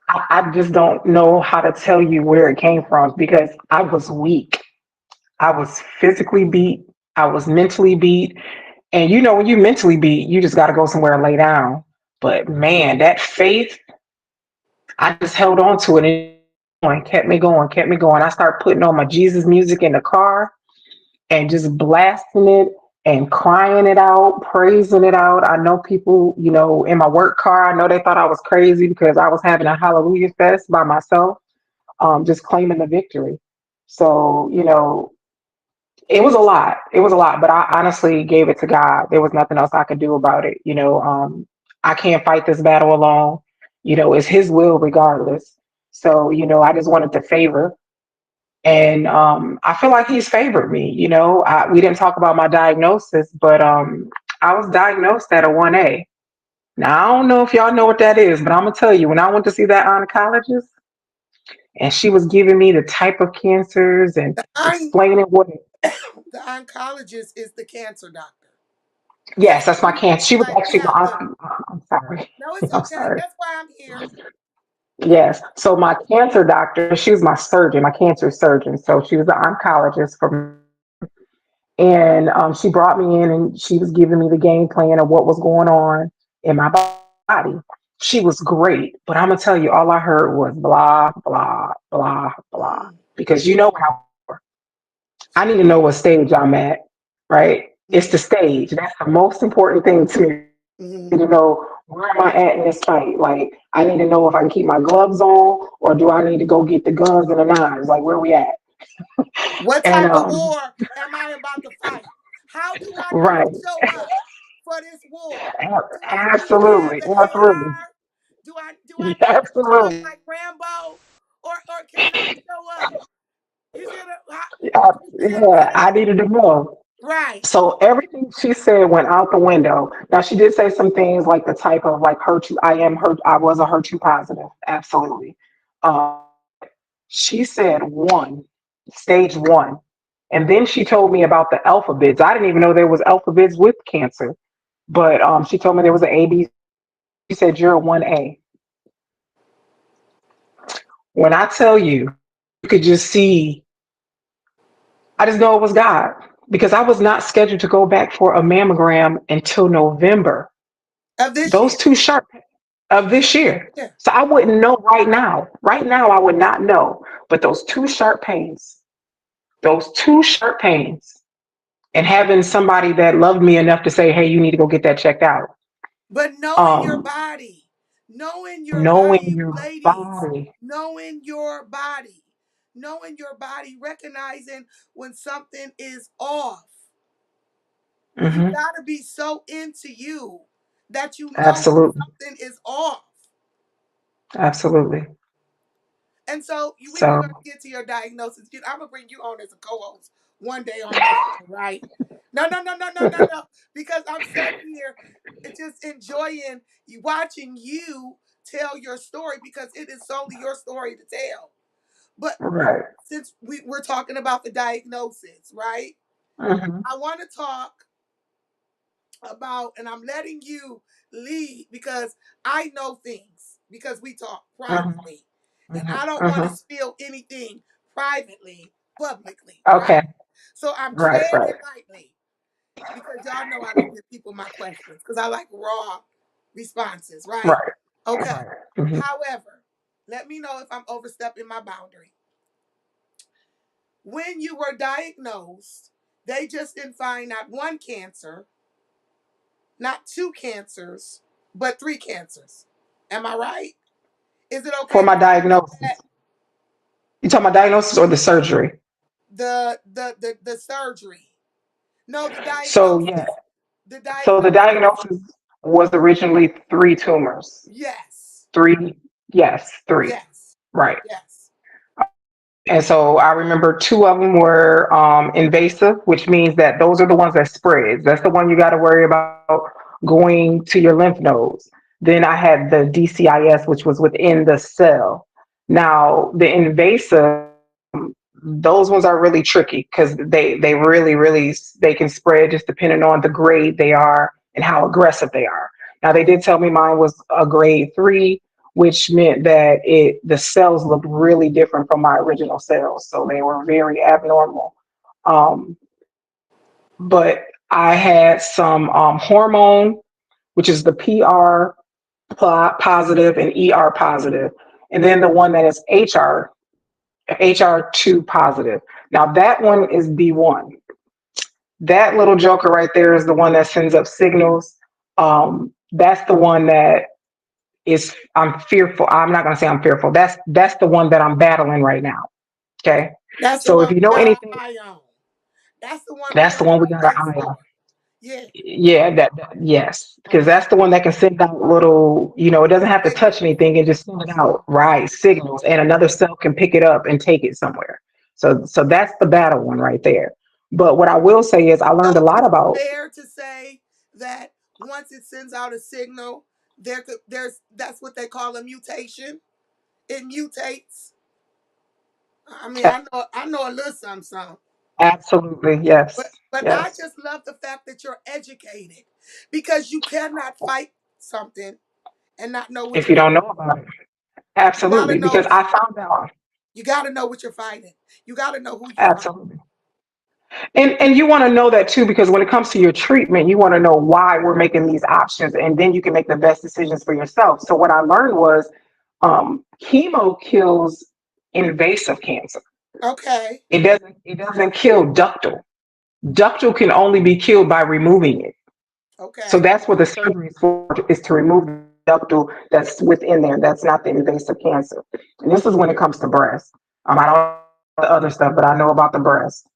I just don't know how to tell you where it came from because I was weak. I was physically beat. I was mentally beat. And you know, when you mentally beat, you just got to go somewhere and lay down. But man, that faith, I just held on to it and kept me going, kept me going. I started putting on my Jesus music in the car and just blasting it and crying it out, praising it out. I know people, you know, in my work car, I know they thought I was crazy because I was having a hallelujah fest by myself, just claiming the victory. So, you know, it was a lot. It was a lot, but I honestly gave it to God. There was nothing else I could do about it. You know, I can't fight this battle alone. You know, it's His will regardless. So, you know, I just wanted to favor. And I feel like He's favored me. You know, we didn't talk about my diagnosis, but I was diagnosed at a 1A. Now, I don't know if y'all know what that is, but I'm going to tell you, when I went to see that oncologist and she was giving me the type of cancers and The, on, explaining what the oncologist is the cancer doctor. And yes, so that's my we cancer. She was like, actually yeah, my. look, I'm sorry. no, it's I'm okay. sorry. That's why I'm here. Yes. So my cancer doctor, she was my surgeon, my cancer surgeon. So she was the oncologist for, and she brought me in and she was giving me the game plan of what was going on in my body. She was great, but I'm gonna tell you, all I heard was blah blah blah blah. Mm, Because you know how I need to know what stage I'm at, right? It's the mm, stage. That's the most important thing to me. mm. Need to know where am I at in this fight. Like I need to know if I can keep my gloves on or do I need to go get the guns and the knives. Like where we at? What And type of war am I about to fight? How do I need right, to show up for this war? Do I need to have absolutely, the absolutely, AR? Do I need to charge absolutely, like Rambo? Or can I show up? You see what you see what I'm yeah. I saying? needed to know. Right. So everything she said went out the window. Now she did say some things like the type of like HER2. I was a HER2 positive, absolutely. But she said one, stage one. And then she told me about the alphabets. I didn't even know there was alphabets with cancer. But she told me there was an A, B. She said you're a 1A. When I tell you, you could just see, I just know it was God because I was not scheduled to go back for a mammogram until November. Of this Those year. two sharp of this year. Yeah. So I wouldn't know right now. Right now, I would not know. But those two sharp pains, and having somebody that loved me enough to say, "Hey, you need to go get that checked out." But Um, knowing your knowing body, your ladies, body. knowing your body, recognizing when something is off. You Hmm. got to be so into you that you know when Absolutely, something is off. absolutely. And so we were So going to get to your diagnosis. I'm going to bring you on as a co-host one day on my show, right? No, no, no, no, no, no, no. Because I'm sitting here just enjoying watching you tell your story because it is solely your story to tell. But right. since we're talking about the diagnosis, right? Hmm. I want to talk about, and I'm letting you lead because I know things because we talk Hmm. privately, and Hmm. I don't want to Hmm. spill anything privately publicly, right? Okay. So I'm Right. treading Right. lightly because y'all know I don't give people my questions because I like raw responses, right? Right. Okay. Right. Hmm. However, Let me know if I'm overstepping my boundary. When you were diagnosed, they just didn't find not one cancer, not two cancers, but three cancers. Am I right? Is it For okay to my call it diagnosis. that? You talking about diagnosis or the surgery? The surgery. No, the So yeah. diagnosis. The So the diagnosis. diagnosis was originally three tumors. Yes. Three, yes, three. Yes. Right. Yes. And so I remember two of them were invasive, which means that those are the ones that spreads. That's the one you got to worry about going to your lymph nodes. Then I had the DCIS, which was within the cell. Now the invasive, those ones are really tricky because they really they can spread just depending on the grade they are and how aggressive they are. Now they did tell me mine was a grade 3, which meant that the cells looked really different from my original cells, so they were very abnormal. Um, but I had some hormone, which is the PR positive and ER positive, and then the one that is HR2 positive. Now that one is B1. That little joker right there is the one that sends up signals. That's the one that is I'm fearful. I'm not gonna say I'm fearful. That's the one that I'm battling right now. Okay. That's the So if one you we know got our anything, eye on. That's the one we that's got the one we our got our eyes eye on. for. Yeah. Yeah, yes, because Okay. that's the one that can send out little, it doesn't have to touch Signals. anything and just send it out, right? Signals, and another cell can pick it up and take it somewhere. So that's the battle one right there. But what I will say is I learned a So is lot it about fair to say that once it sends out a signal, there's that's what they call a mutation? It mutates. I mean, I know a little something. absolutely, yes, But I yes. just love the fact that you're educated because you cannot fight something and not know what If you're you don't fighting. know about it, You gotta absolutely, because know. I found out You gotta know what you're fighting. You gotta know who you're fighting. absolutely. And you want to know that too, because when it comes to your treatment, you want to know why we're making these options, and then you can make the best decisions for yourself. So what I learned was, chemo kills invasive cancer. Okay. It doesn't kill ductal. Ductal can only be killed by removing it. So Okay. that's what the surgery is for, is to remove the ductal that's within there. That's not the invasive cancer. And this is when it comes to breast. I don't know the other stuff, but I know about the breast.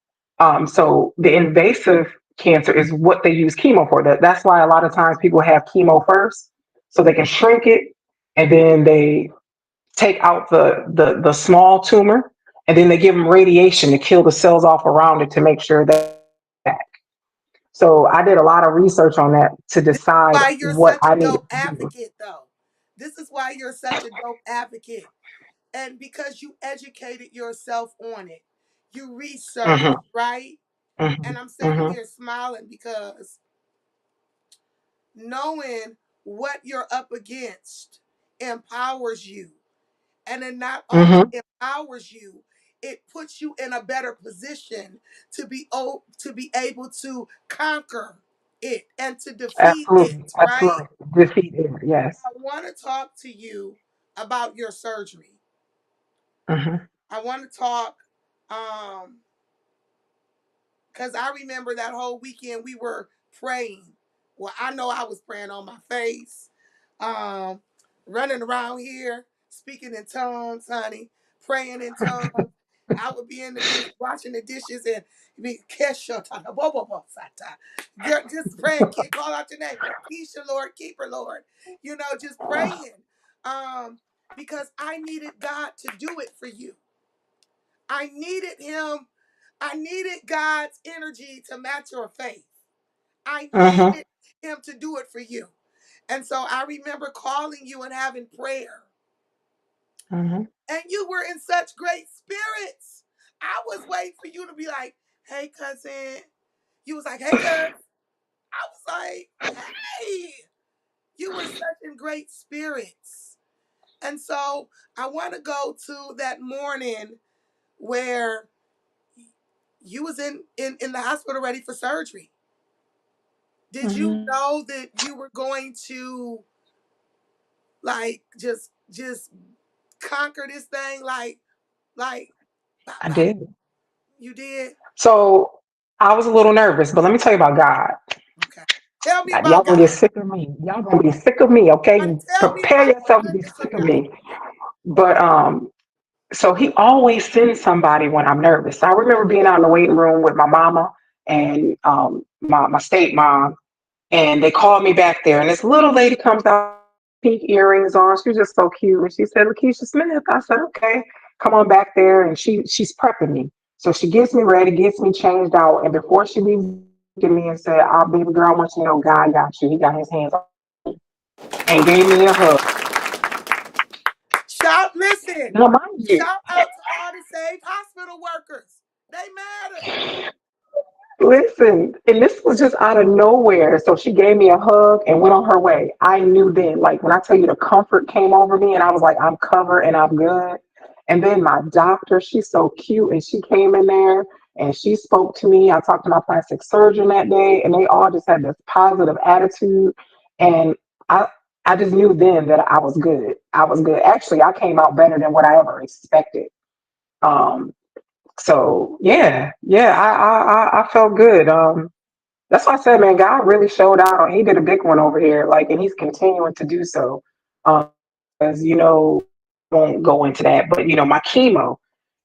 So the invasive cancer is what they use chemo for. That's why a lot of times people have chemo first, so they can shrink it, and then they take out the small tumor, and then they give them radiation to kill the cells off around it to make sure that. So I did a lot of research on that to This is decide why you're what such a I needed dope to do. advocate, though. This is why you're such a dope advocate. And because you educated yourself on it, you researched, Hmm. right? Hmm. And I'm sitting Hmm. here smiling because knowing what you're up against empowers you. And it not only Hmm. empowers you, it puts you in a better position to be able to conquer it and to defeat Absolutely. it, right? Absolutely. Defeat it. Yes. I want to talk to you about your surgery. Hmm. I want to talk um because I remember that whole weekend we were praying. Well, I know I was praying on my face, um, running around here, speaking in tongues, honey, praying in tongues. I would be in the kitchen washing the dishes and be Kesha, girl, just praying, call out your name, Keisha, Lord, keep her, Lord. Just praying, um, because I needed God to do it for you. I needed Him I needed God's energy to match your faith. I Hmm. needed Him to do it for you. And so I remember calling you and having prayer. Hmm. And you were in such great spirits. I was waiting for you to be like, hey, cousin. You was like, hey, cuz. I was like, hey. You were such in great spirits. And so I want to go to that morning where you was in the hospital ready for surgery. Did you Hmm. know that you were going to like just conquer this thing like bop, I bop. did. You did? So I was a little nervous, but let me tell you about God. Okay. Tell me Y'all about gonna get God. sick of me. Y'all gonna be sick of me, Honey, okay? tell me Prepare about the yourself to be goodness of sick of God. me. But so he always sends somebody when I'm nervous. I remember being out in the waiting room with my mama and my state mom, and they called me back there. And this little lady comes out with pink earrings on. She was just so cute. And she said, LaKesia Smith. I said, okay, come on back there. And she's prepping me. So she gets me ready, gets me changed out. And before she leaves, looked at me and said, "Oh, baby girl, I want you to know God got you. He got his hands on and gave me a hug." Shout, listen, Now, mind you, shout out to all the saved hospital workers. They matter. listen, and this was just out of nowhere. So she gave me a hug and went on her way. I knew then, like when I tell you the comfort came over me, and I was like, I'm covered and I'm good. And then my doctor, she's so cute, and she came in there and she spoke to me. I talked to my plastic surgeon that day, and they all just had this positive attitude. And I, I just knew then that I was good. I was good. Actually, I came out better than what I ever expected. Um, so yeah, I felt good. That's why I said, man, God really showed out. He did a big one over here, like, and he's continuing to do so. As you know, won't go into that, but my chemo,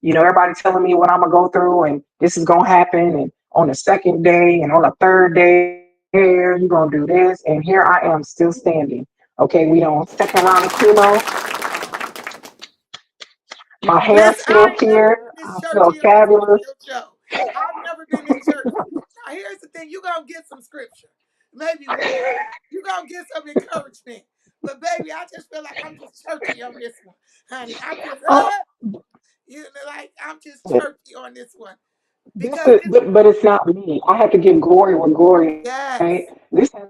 everybody telling me what I'm gonna go through, and this is gonna happen, and on the second day, and on the third day, here you're gonna do this, and here I am still standing. Okay, we don't second round of chemo. My hair's Listen, still I ain't never here. been this I feel churchy on this fabulous. radio show. I've never been this churchy. Now, here's the thing: you gonna get some scripture, maybe one. You gonna get some encouragement, but baby, I just feel like I'm just churchy on this one, honey. I'm just, Oh, you know, like I'm just churchy on this one this because is, it's but it's not me. I have to give glory where glory is due, right? yes, This has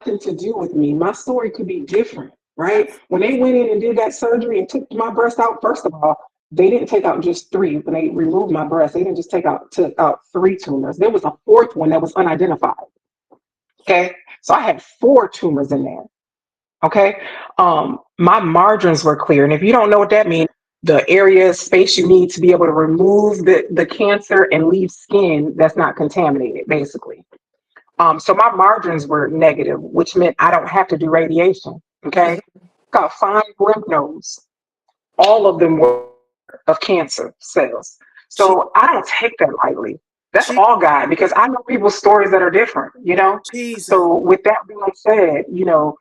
nothing to do with me. My story could be different, right? When they absolutely. went in and did that surgery and took my breast out, first of all, they didn't take out just three. When they removed my breast, they didn't just took out three tumors. There was a fourth one that was unidentified. Okay, so I had four tumors in there. Okay, my margins were clear, and if you don't know what that means, the area space you need to be able to remove the cancer and leave skin that's not contaminated, basically. So my margins were negative, which meant I don't have to do radiation. Okay, got 5 lymph nodes. All of them were of cancer cells. Je- So I don't take that lightly. That's Je- all God, because I know people's stories that are different. Jesus, So with that being said, I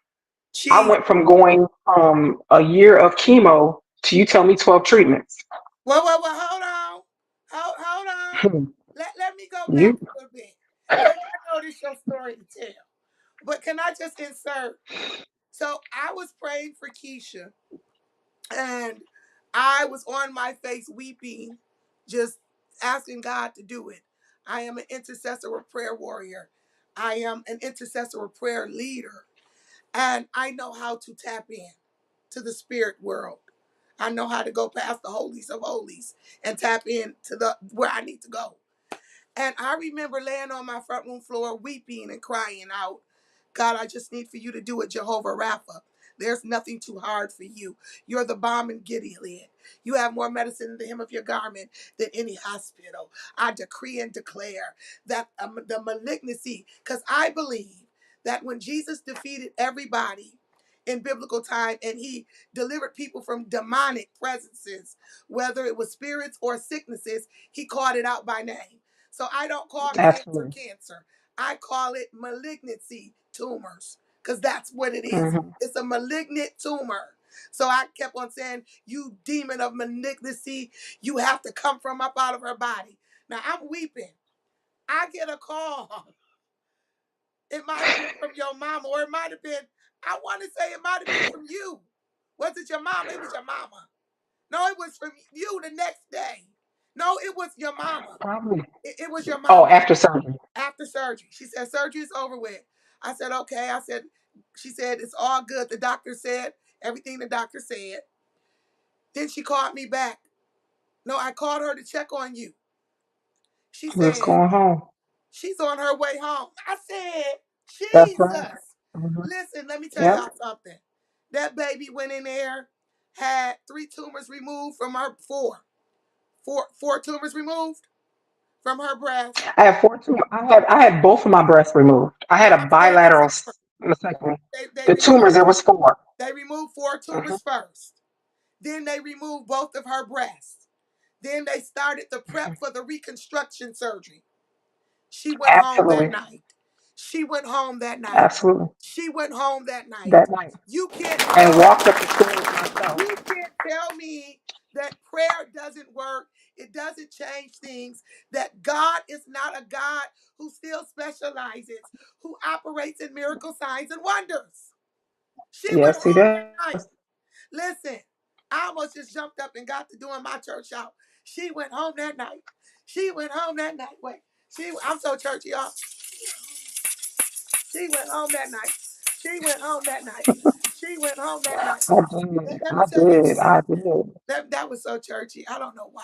Jesus. went from going from a year of chemo to you tell me 12 treatments. Well, hold on. Hold on. Let me go back You a little bit. Because I know this your story to tell. But can I just insert? So I was praying for Keisha and I was on my face weeping, just asking God to do it. I am an intercessor or prayer warrior. I am an intercessor or prayer leader. And I know how to tap in to the spirit world. I know how to go past the holies of holies and tap in to the where I need to go. And I remember laying on my front room floor, weeping and crying out, God, I just need for you to do it, Jehovah Rapha. There's nothing too hard for you. You're the balm in Gilead. You have more medicine in the hem of your garment than any hospital. I decree and declare that the malignancy, because I believe that when Jesus defeated everybody in biblical time and he delivered people from demonic presences, whether it was spirits or sicknesses, he called it out by name. So I don't call cancer absolutely. cancer. I call it malignancy tumors because that's what it is. Hmm. It's a malignant tumor. So I kept on saying, you demon of malignancy, you have to come from up out of her body. Now I'm weeping. I get a call. It might have been from your mama, or it might have been, I want to say it might have been from you. Was it your mama? It was your mama. No, it was from you the next day. No, it was your mama. Probably. It was your Oh, mama after surgery. after surgery. She said, surgery is over with. I said, okay. She said, it's all good. The doctor said everything the doctor said. Then she called me back. No, I called her to check on you. She What's said, going on? she's on her way home. I said, That's right. Jesus. Hmm. Listen, let me tell Yep. y'all something. That baby went in there, had three tumors removed from her, four tumors removed from her breast. I have four tumors. I had both of my breasts removed. I had No, a I'm saying the bilateral tumor. mastectomy. They The tumors, removed there was four. four Mhm. tumors first. Then they removed both of her breasts. Then they started the prep for the reconstruction surgery. She went home that Absolutely, night. She went home that night. absolutely. She went home that night. That night, You can't and tell walked me, up the stairs myself. you can't tell me that prayer doesn't work. It doesn't change things. That God is not a God who still specializes, who operates in miracle signs and wonders. She went Yes, he home does. that night. Listen, I almost just jumped up and got to doing my church out. She went home that night. She went home that night. Wait, I'm so churchy, y'all. She went home that night. She went home that night. She went home that night. I did. Let me I tell you did. something. I did. That was so churchy. I don't know why.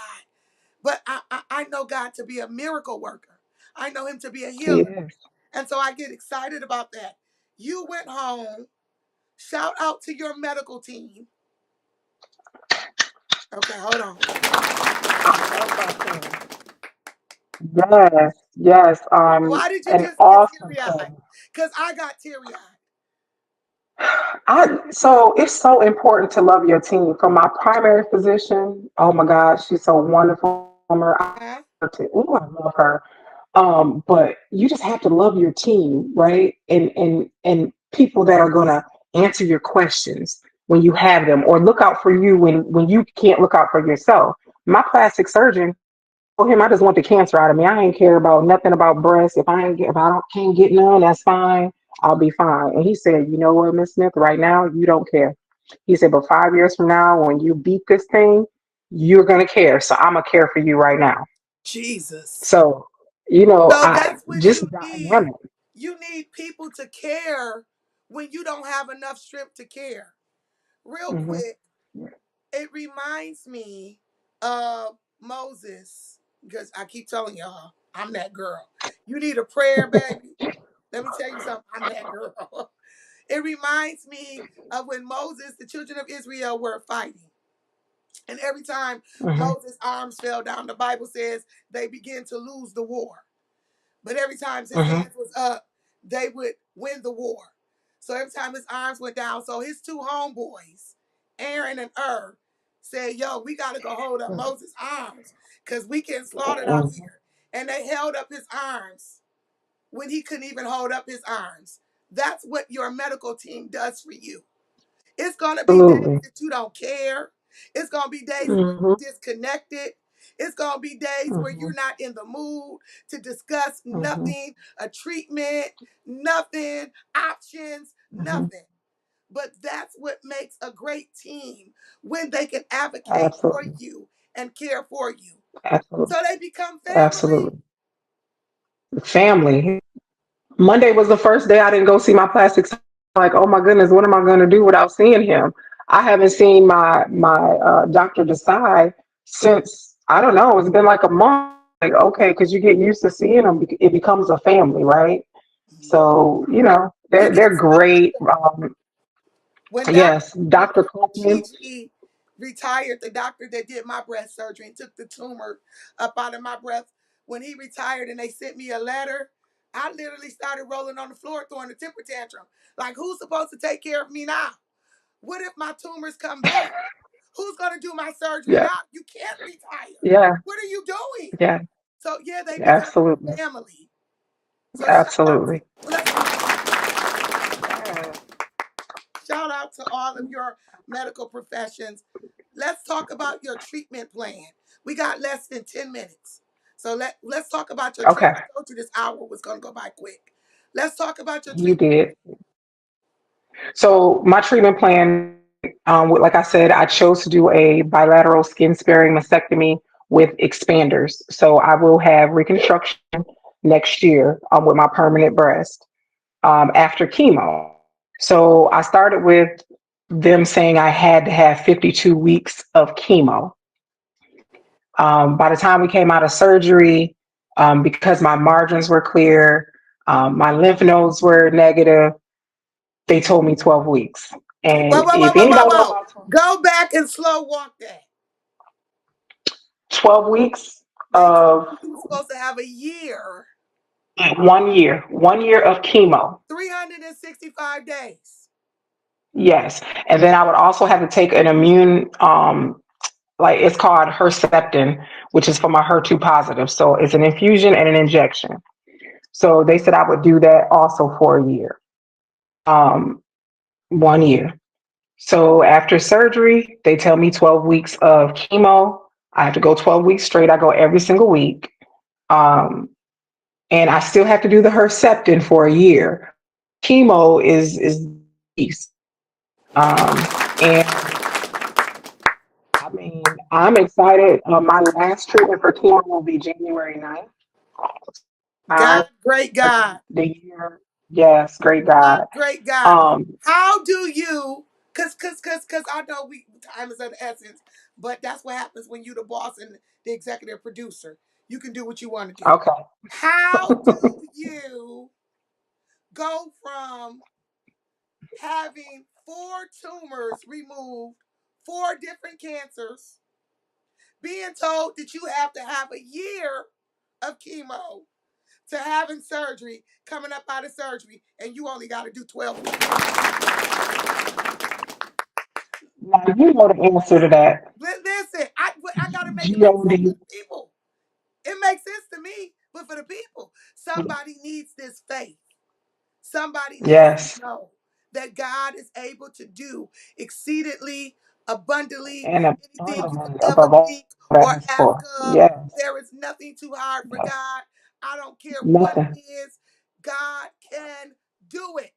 But I know God to be a miracle worker. I know him to be a He healer. is. And so I get excited about that. You went home. Shout out to your medical team. Okay, hold on. I love that thing. Yes, yes. Why did you An just get awesome teary eyed? thing. Because I got teary eyed. So it's so important to love your team. From my primary physician, oh my God, she's so wonderful. Huh? Ooh, I love her. But you just have to love your team, right? And people that are gonna answer your questions when you have them, or look out for you when you can't look out for yourself. My plastic surgeon, for him, I just want the cancer out of me. I ain't care about nothing about breasts. If I don't can't get none, that's fine. I'll be fine. And he said, you know what, Miss Smith, right now you don't care. He said, but 5 years from now, when you beat this thing, you're gonna care. So I'm gonna care for you right now. Jesus. So, So I that's what just you need. dynamic. You need people to care when you don't have enough strength to care. Real Hmm. quick, it reminds me of Moses, because I keep telling y'all, I'm that girl. You need a prayer, baby. Let me tell you something. I'm that girl. It reminds me of when Moses, the children of Israel, were fighting. And every time Hmm. Moses' arms fell down, the Bible says they began to lose the war. But every time his Hmm. hands was up, they would win the war. So every time his arms went down, so his two homeboys, Aaron and said, yo, we got to go hold up Moses' arms because we getting slaughtered out Hmm. here. And they held up his arms when he couldn't even hold up his arms. That's what your medical team does for you. It's going to be days Absolutely. that you don't care. It's going to be days where Hmm. you're disconnected. It's going to be days where Hmm. you're not in the mood to discuss Hmm. nothing, a treatment, nothing, options, Hmm. nothing. But that's what makes a great team when they can advocate for Absolutely. you and care for you. Absolutely. So they become family. Absolutely. Family. Monday was the first day I didn't go see my plastic surgeon. Like, oh my goodness, what am I going to do without seeing him? I haven't seen my doctor decide since, I don't know. It's been like a month. Like, okay, because you get used to seeing them, it becomes a family, right? So You get they're so used great. to it. When Yes, When Dr. Dr. Copeland. Gigi retired, the doctor that did my breast surgery and took the tumor up out of my breast, when he retired and they sent me a letter, I literally started rolling on the floor throwing a temper tantrum. Like, who's supposed to take care of me now? What if my tumors come back? Who's going to do my surgery Yeah, now? You can't retire. yeah, What are you doing? yeah, So, yeah, they become absolutely, family. So, shout out to, absolutely. let's move on. Yes. Shout out to all of your medical professions. Let's talk about your treatment plan. We got less than 10 minutes. So let's talk about your Okay, treatment. I told you this hour was going to go by quick. Let's talk about your you treatment. did. So my treatment plan, like I said, I chose to do a bilateral skin sparing mastectomy with expanders. So I will have reconstruction next year with my permanent breast after chemo. So I started with them saying I had to have 52 weeks of chemo. By the time we came out of surgery, because my margins were clear, my lymph nodes were negative, they told me 12 weeks. Whoa, And whoa, whoa, if whoa, whoa, anybody know whoa. about Go back and slow walk that. 12 weeks They told of you were supposed to have a year, 1 year of chemo. 365 days. Yes. And then I would also have to take an immune, like it's called Herceptin, which is for my HER2 positive. So it's an infusion and an injection. So they said I would do that also for a year, um, 1 year. So after surgery, they tell me 12 weeks of chemo. I have to go 12 weeks straight. I go every single week. Um, and I still have to do the Herceptin for a year. Chemo is beast. And I mean, I'm excited. My last treatment for chemo will be January 9th. God, I great God. the year, yes, great God, God. great God. Um, How do you, cause I know time is of the essence, but that's what happens when you the boss and the executive producer. You can do what you want to do. okay. How do you go from having four tumors removed, four different cancers, being told that you have to have a year of chemo to having surgery, coming up out of surgery, and you only got to do 12 weeks? Now you know the answer to that. Listen, I got to make it make sense God. to the people. It makes sense to me, but for the people, somebody needs this faith. Somebody needs to Yes. know that God is able to do exceedingly abundantly And anything you could abundantly ever above all think that or is ask for. of. Yes. There is nothing too hard for Yes. God. I don't care what it Nothing. is, God can do it.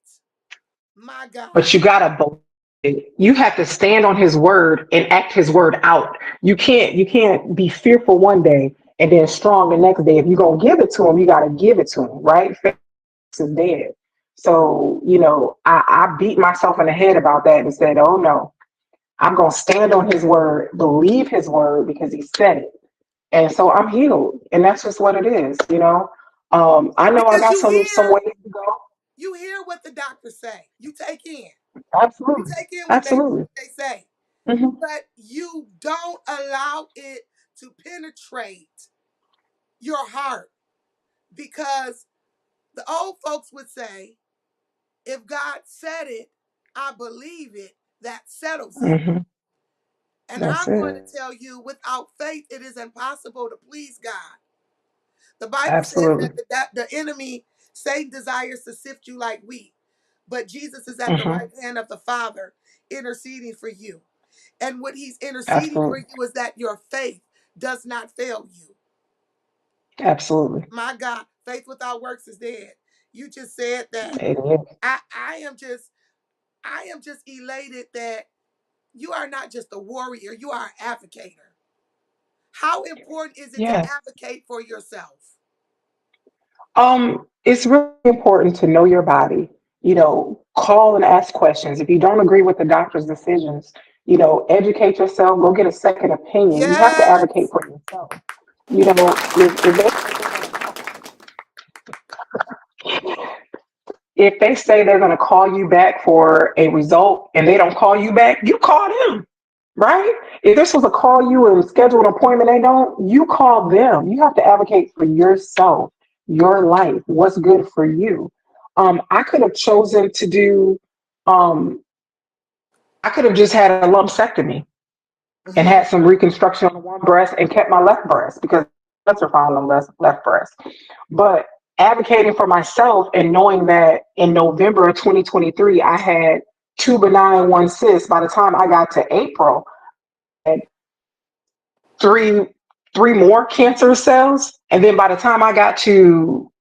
My God. But you gotta believe it. You have to stand on his word and act his word out. You can't be fearful one day and then strong the next day. If you're gonna give it to him, you gotta give it to him, right? Faith is dead. So, I beat myself in the head about that and said, oh no, I'm gonna stand on his word, believe his word because he said it. And so I'm healed. And that's just what it is. I know I Because got some ways to go. you hear what the doctors say. You take in. You Absolutely. take in what Absolutely. they say. Hmm. But you don't allow it to penetrate your heart, because the old folks would say, if God said it, I believe it, that settles it. Hmm. And That's I'm going it. to tell you, without faith, it is impossible to please God. The Bible says Absolutely. that the enemy, Satan, desires to sift you like wheat, but Jesus is at the Hmm. right hand of the Father interceding for you. And what he's interceding for Absolutely. you is that your faith does not fail you. Absolutely. My God, faith without works is dead. You just said that. It is. I, I am just I am just elated that you are not just a warrior, you are an advocator. How important is it to Yes. advocate for yourself? It's really important to know your body. Call and ask questions. If you don't agree with the doctor's decisions, educate yourself, go get a second opinion. You have to advocate Yes. for yourself. If they say they're going to call you back for a result and they don't call you back, you call them, right? If they're supposed to call you and schedule an appointment, they don't, you call them. You have to advocate for yourself, your life, what's good for you. I could have chosen to do, um, I could have just had a lumpectomy and Hmm. had some reconstruction on one breast and kept my left breast because cancer found on the left breast. But advocating for myself and knowing that in November of 2023, I had two benign, one cyst. By the time I got to April, and three three more cancer cells, and then by the time I got to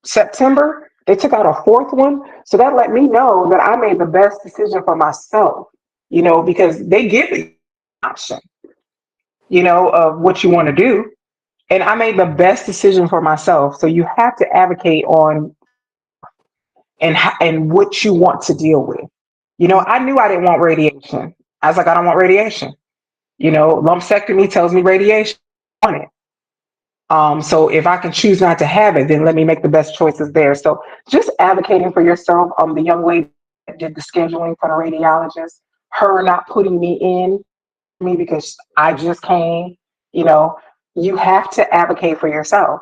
September, they took out a fourth one. So that let me know that I made the best decision for myself. Because they give you an option, of what you want to do. And I made the best decision for myself. So you have to advocate on and what you want to deal with. I knew I didn't want radiation. I was like, I don't want radiation. Lumpectomy tells me radiation. I want it. So if I can choose not to have it, then let me make the best choices there. So just advocating for yourself. The young lady did the scheduling for the radiologist, her not putting me in me because I just came, you know, you have to advocate for yourself.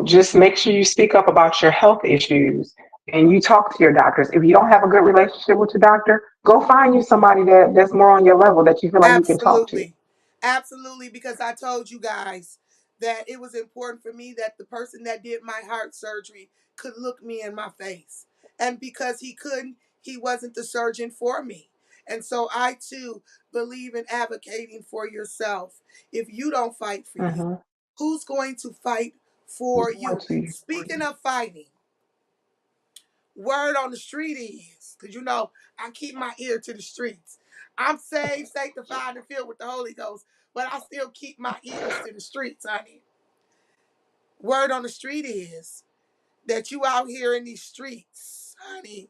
Just make sure you speak up about your health issues and you talk to your doctors. If you don't have a good relationship with your doctor, go find you somebody that's more on your level that you feel like you can talk to. Absolutely. Absolutely. Because I told you guys that it was important for me that the person that did my heart surgery could look me in my face. And because he couldn't, he wasn't the surgeon for me. And so I too believe in advocating for yourself. If you don't fight for you, Mm-hmm. who's going to fight for Going you? to you for Speaking you. of fighting, word on the street is, because you know, I keep my ear to the streets. I'm saved, sanctified, and filled with the Holy Ghost, but I still keep my ears to the streets, honey. Word on the street is that you out here in these streets, honey.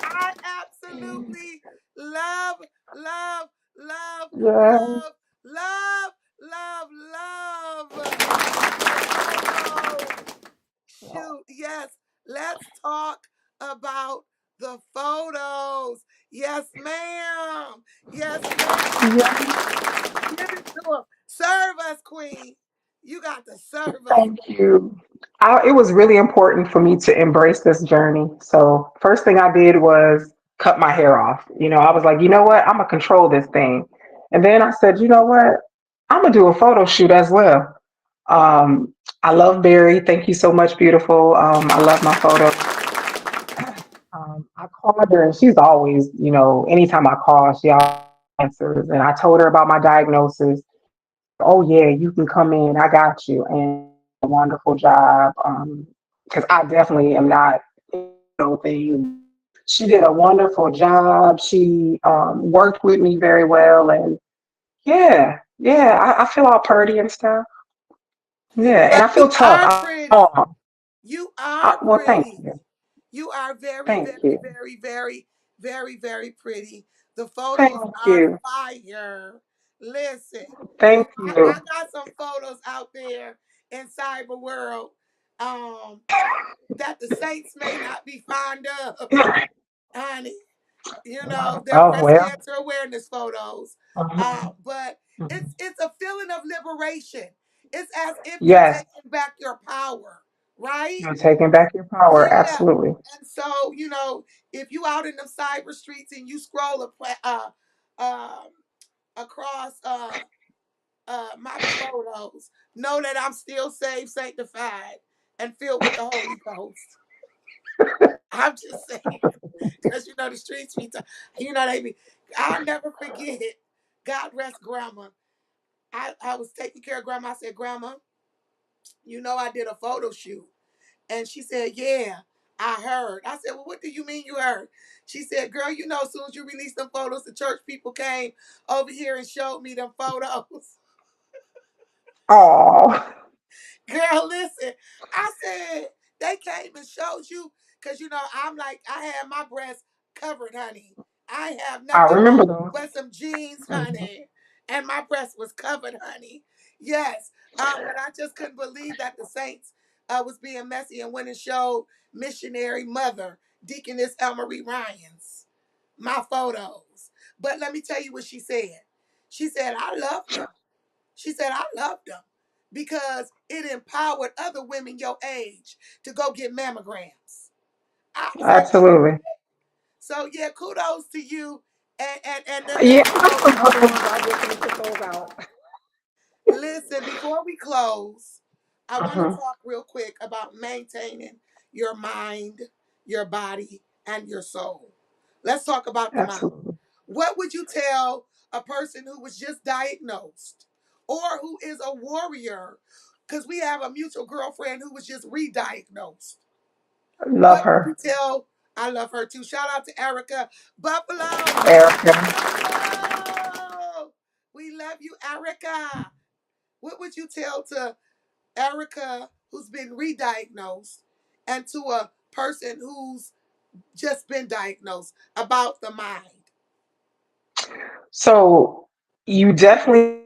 I absolutely love, love, love, Yeah. love, love, love the photos. Shoot, yes. Let's talk about the photos. Yes, ma'am. Yes, ma'am. Yeah. Give it to them. Serve us, Queen. You got to serve us. Thank you. It was really important for me to embrace this journey. So, first thing I did was cut my hair off. I was like, you know what? I'm going to control this thing. And then I said, you know what? I'm going to do a photo shoot as well. I love Barry. Thank you so much, beautiful. I love my photos. I called her and she's always, anytime I call, she always answers. And I told her about my diagnosis. Oh yeah, you can come in. I got you. And a wonderful job. Because I definitely am not no thing. She did a wonderful job. She worked with me very well, and yeah, I feel all purty and stuff. Yeah, and But I feel you tough. are I'm pretty. strong. You are Well, thank pretty. you, You are very, thank very, you, very, very, very, very pretty. The thank photos are you, fire. Listen, thank I you. got some photos out there in cyber world um, that the saints may not be fond of, honey. You know, they're Oh breast well. cancer awareness photos. Mhm, But mhm. it's a feeling of liberation. It's as if you're Yes, taking back your power, right? you're taking back your power. Yeah. Absolutely. And so, if you out in the cyber streets and you scroll um, across my photos, know that I'm still saved, sanctified, and filled with the Holy Ghost. I'm just saying, because the streets be, they be. I'll never forget. God rest Grandma. I was taking care of Grandma. I said, Grandma, I did a photo shoot. And she said, yeah, I heard. I said, well, what do you mean you heard? She said, girl, as soon as you released them photos, the church people came over here and showed me them photos. Oh, Girl, listen. I said, they came and showed you, because, I'm like, I had my breasts covered, honey. I have I nothing remember on those. but some jeans, Mhm. honey. And my breast was covered, honey. Yes. But I just couldn't believe that the saints was being messy and went and showed missionary mother, Deaconess Elmarie Ryans, my photos. But let me tell you what she said. She said, I loved them. She said, I loved them because it empowered other women your age to go get mammograms. I was like, Absolutely. so yeah, kudos to you and the Yeah, I got some photos. other ones. I just need to put those out. Listen, before we close, I want to Hmm. talk real quick about maintaining your mind, your body, and your soul. Let's talk about the mind. Absolutely. What would you tell a person who was just diagnosed or who is a warrior? Because we have a mutual girlfriend who was just re-diagnosed. Love What would you her, tell? I love her too. Shout out to Erica Buffalo. Erica. Buffalo. We love you, Erica. What would you tell to Erica who's been re-diagnosed and to a person who's just been diagnosed about the mind? So you definitely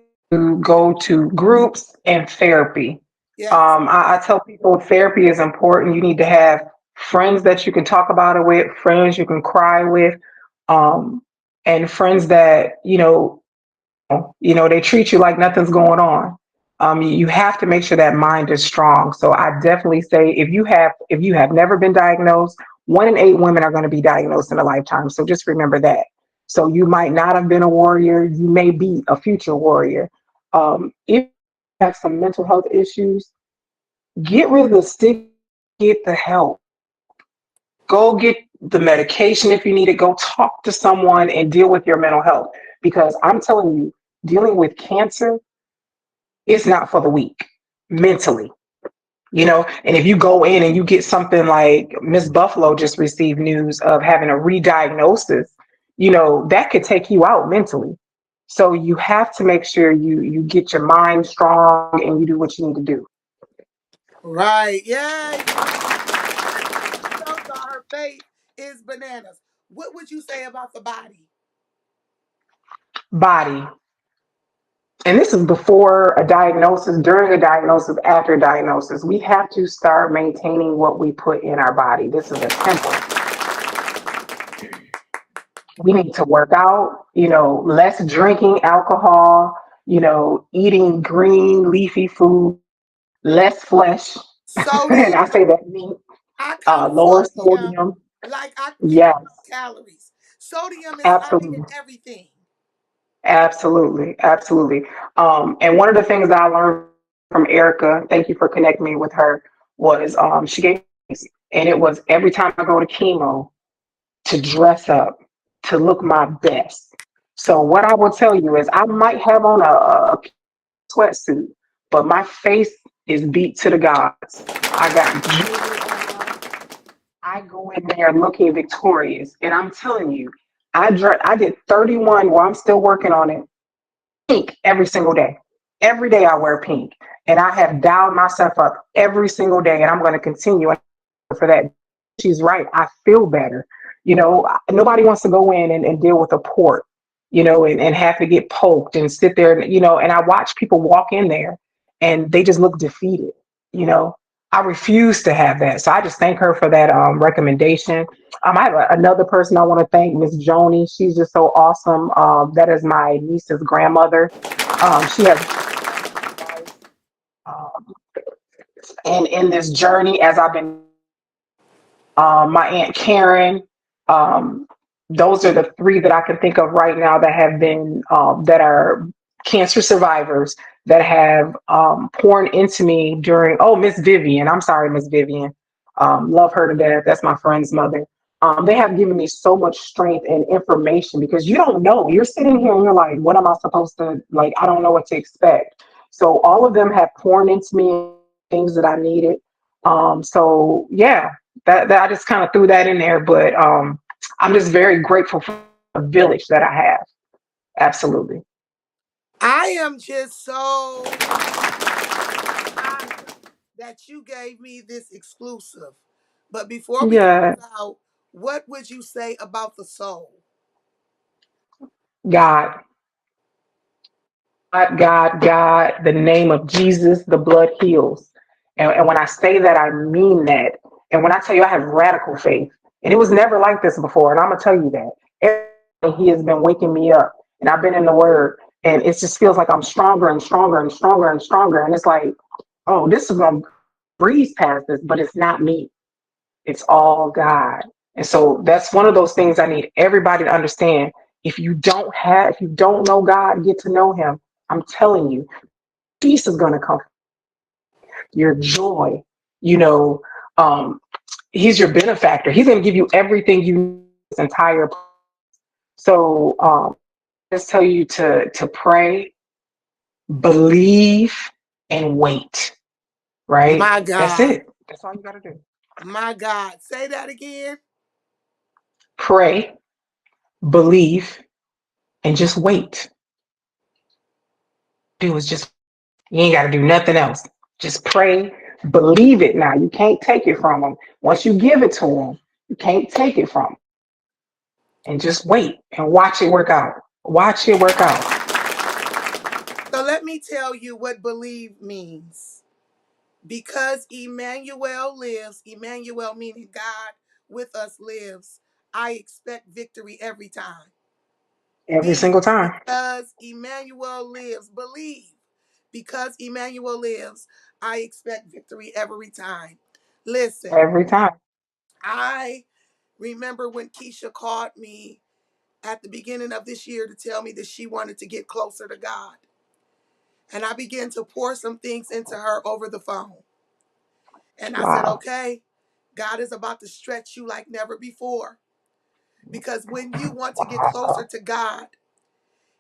go to groups and therapy. Yes. I tell people therapy is important. You need to have friends that you can talk about it with, friends you can cry with, um, and friends that they treat you like nothing's going on. You have to make sure that mind is strong. So I definitely say if you have never been diagnosed, 1 in 8 women are going to be diagnosed in a lifetime. So just remember that. So you might not have been a warrior, you may be a future warrior. If you have some mental health issues, get rid of the stick, get the help. Go get the medication if you need it. Go talk to someone and deal with your mental health. Because I'm telling you, dealing with cancer is not for the weak mentally. And if you go in and you get something like Miss Buffalo just received news of having a re-diagnosis, that could take you out mentally. So you have to make sure you get your mind strong and you do what you need to do. Right. Yay. Shows on her face is bananas. What would you say about the body? Body. And this is before a diagnosis, during a diagnosis, after a diagnosis. We have to start maintaining what we put in our body. This is a temple. We need to work out, less drinking alcohol, eating green, leafy food, less flesh. And Sodium. I say that meat, I count lower sodium sodium. like I people Yes, count calories. Sodium is high in absolutely. everything. Absolutely. Absolutely. And one of the things that I learned from Erica, thank you for connecting me with her, was she gave and it was every time I go to chemo to dress up, to look my best. So what I will tell you is I might have on a sweatsuit, but my face is beat to the gods. I got jewelry on. I go in there looking victorious, and I'm telling you, I did 31. Well, I'm still working on it. Pink every single day. Every day I wear pink, and I have dialed myself up every single day, and I'm going to continue for that. She's right. I feel better. Nobody wants to go in and deal with a port, and have to get poked and sit there, and I watch people walk in there and they just look defeated, you know. I refuse to have that. So I just thank her for that recommendation. I have another person I want to thank, Miss Joni. She's just so awesome. That is my niece's grandmother. She has given me so much advice. Um, and in this journey, as I've been my Aunt Karen. Um, those are the three that I can think of right now that have been that are cancer survivors that have poured into me during. Oh, Miss Vivian. I'm sorry, Miss Vivian. Love her to death. That's my friend's mother. They have given me so much strength and information because you don't know. You're sitting here and you're like, what am I supposed to like? I don't know what to expect. So all of them have poured into me things that I needed. So yeah, that I just kind of threw that in there, but I'm just very grateful for the village that I have. Absolutely. I am just so honored that you gave me this exclusive. But before we Yeah, close out, what would you say about the soul? God, God, the name of Jesus, the blood heals. And when I say that, I mean that. And when I tell you I have radical faith, and it was never like this before, and I'm gonna tell you that. He has been waking me up, and I've been in the Word, and it just feels like I'm stronger and stronger and stronger and stronger. And it's like, oh, this is gonna breeze past this, but it's not me. It's all God. And so that's one of those things I need everybody to understand. If you don't know God, get to know Him. I'm telling you, peace is going to come. Your joy, you know, um, He's your benefactor. He's going to give you everything you need this entire. So just tell you to pray, believe, and wait. Right? My That's God. it. That's all you got to do. My God. Say that again. Pray, believe, and just wait. Do is just you ain't got to do nothing else. Just pray, believe it now. You can't take it from them. Once you give it to them, you can't take it from them. And just wait and watch it work out. Watch it work out. So let me tell you what believe means. Because Emmanuel lives, Emmanuel meaning God with us lives, I expect victory every time. Every B, single time. because Emmanuel lives, believe. Because Emmanuel lives, I expect victory every time. Listen, Every time. I remember when Keisha called me at the beginning of this year to tell me that she wanted to get closer to God. And I began to pour some things into her over the phone. And I said, Wow. okay, God is about to stretch you like never before. Because when you want to get closer to God,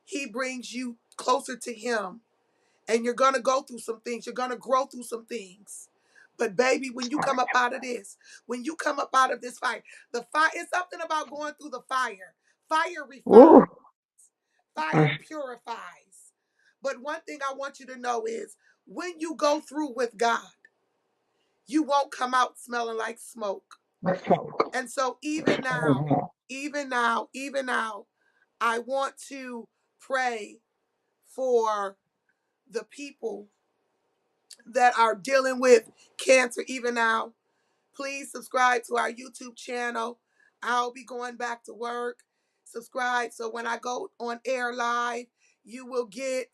He brings you closer to Him. And you're going to go through some things. You're going to grow through some things. But baby, when you come up out of this, when you come up out of this fire, the fire is something about going through the fire. Fire refines, Woo. fire Mm. purifies. But one thing I want you to know is when you go through with God, you won't come out smelling like smoke. Let's smoke. And so even now, Amen. even now, I want to pray for the people that are dealing with cancer even now. Please subscribe to our YouTube channel. I'll be going back to work. Subscribe so when I go on air live, you will get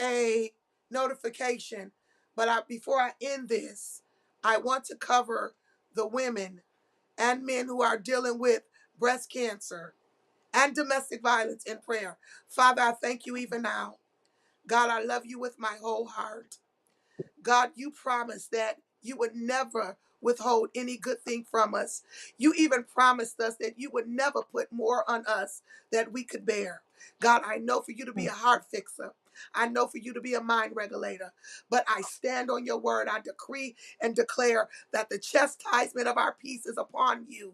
a notification. But before I end this, I want to cover the women and men who are dealing with breast cancer and domestic violence in prayer. Father, I thank you even now. God, I love you with my whole heart. God, you promised that you would never withhold any good thing from us. You even promised us that you would never put more on us that we could bear. God, I know for you to be a heart fixer. I know for you to be a mind regulator, but I stand on your word. I decree and declare that the chastisement of our peace is upon you.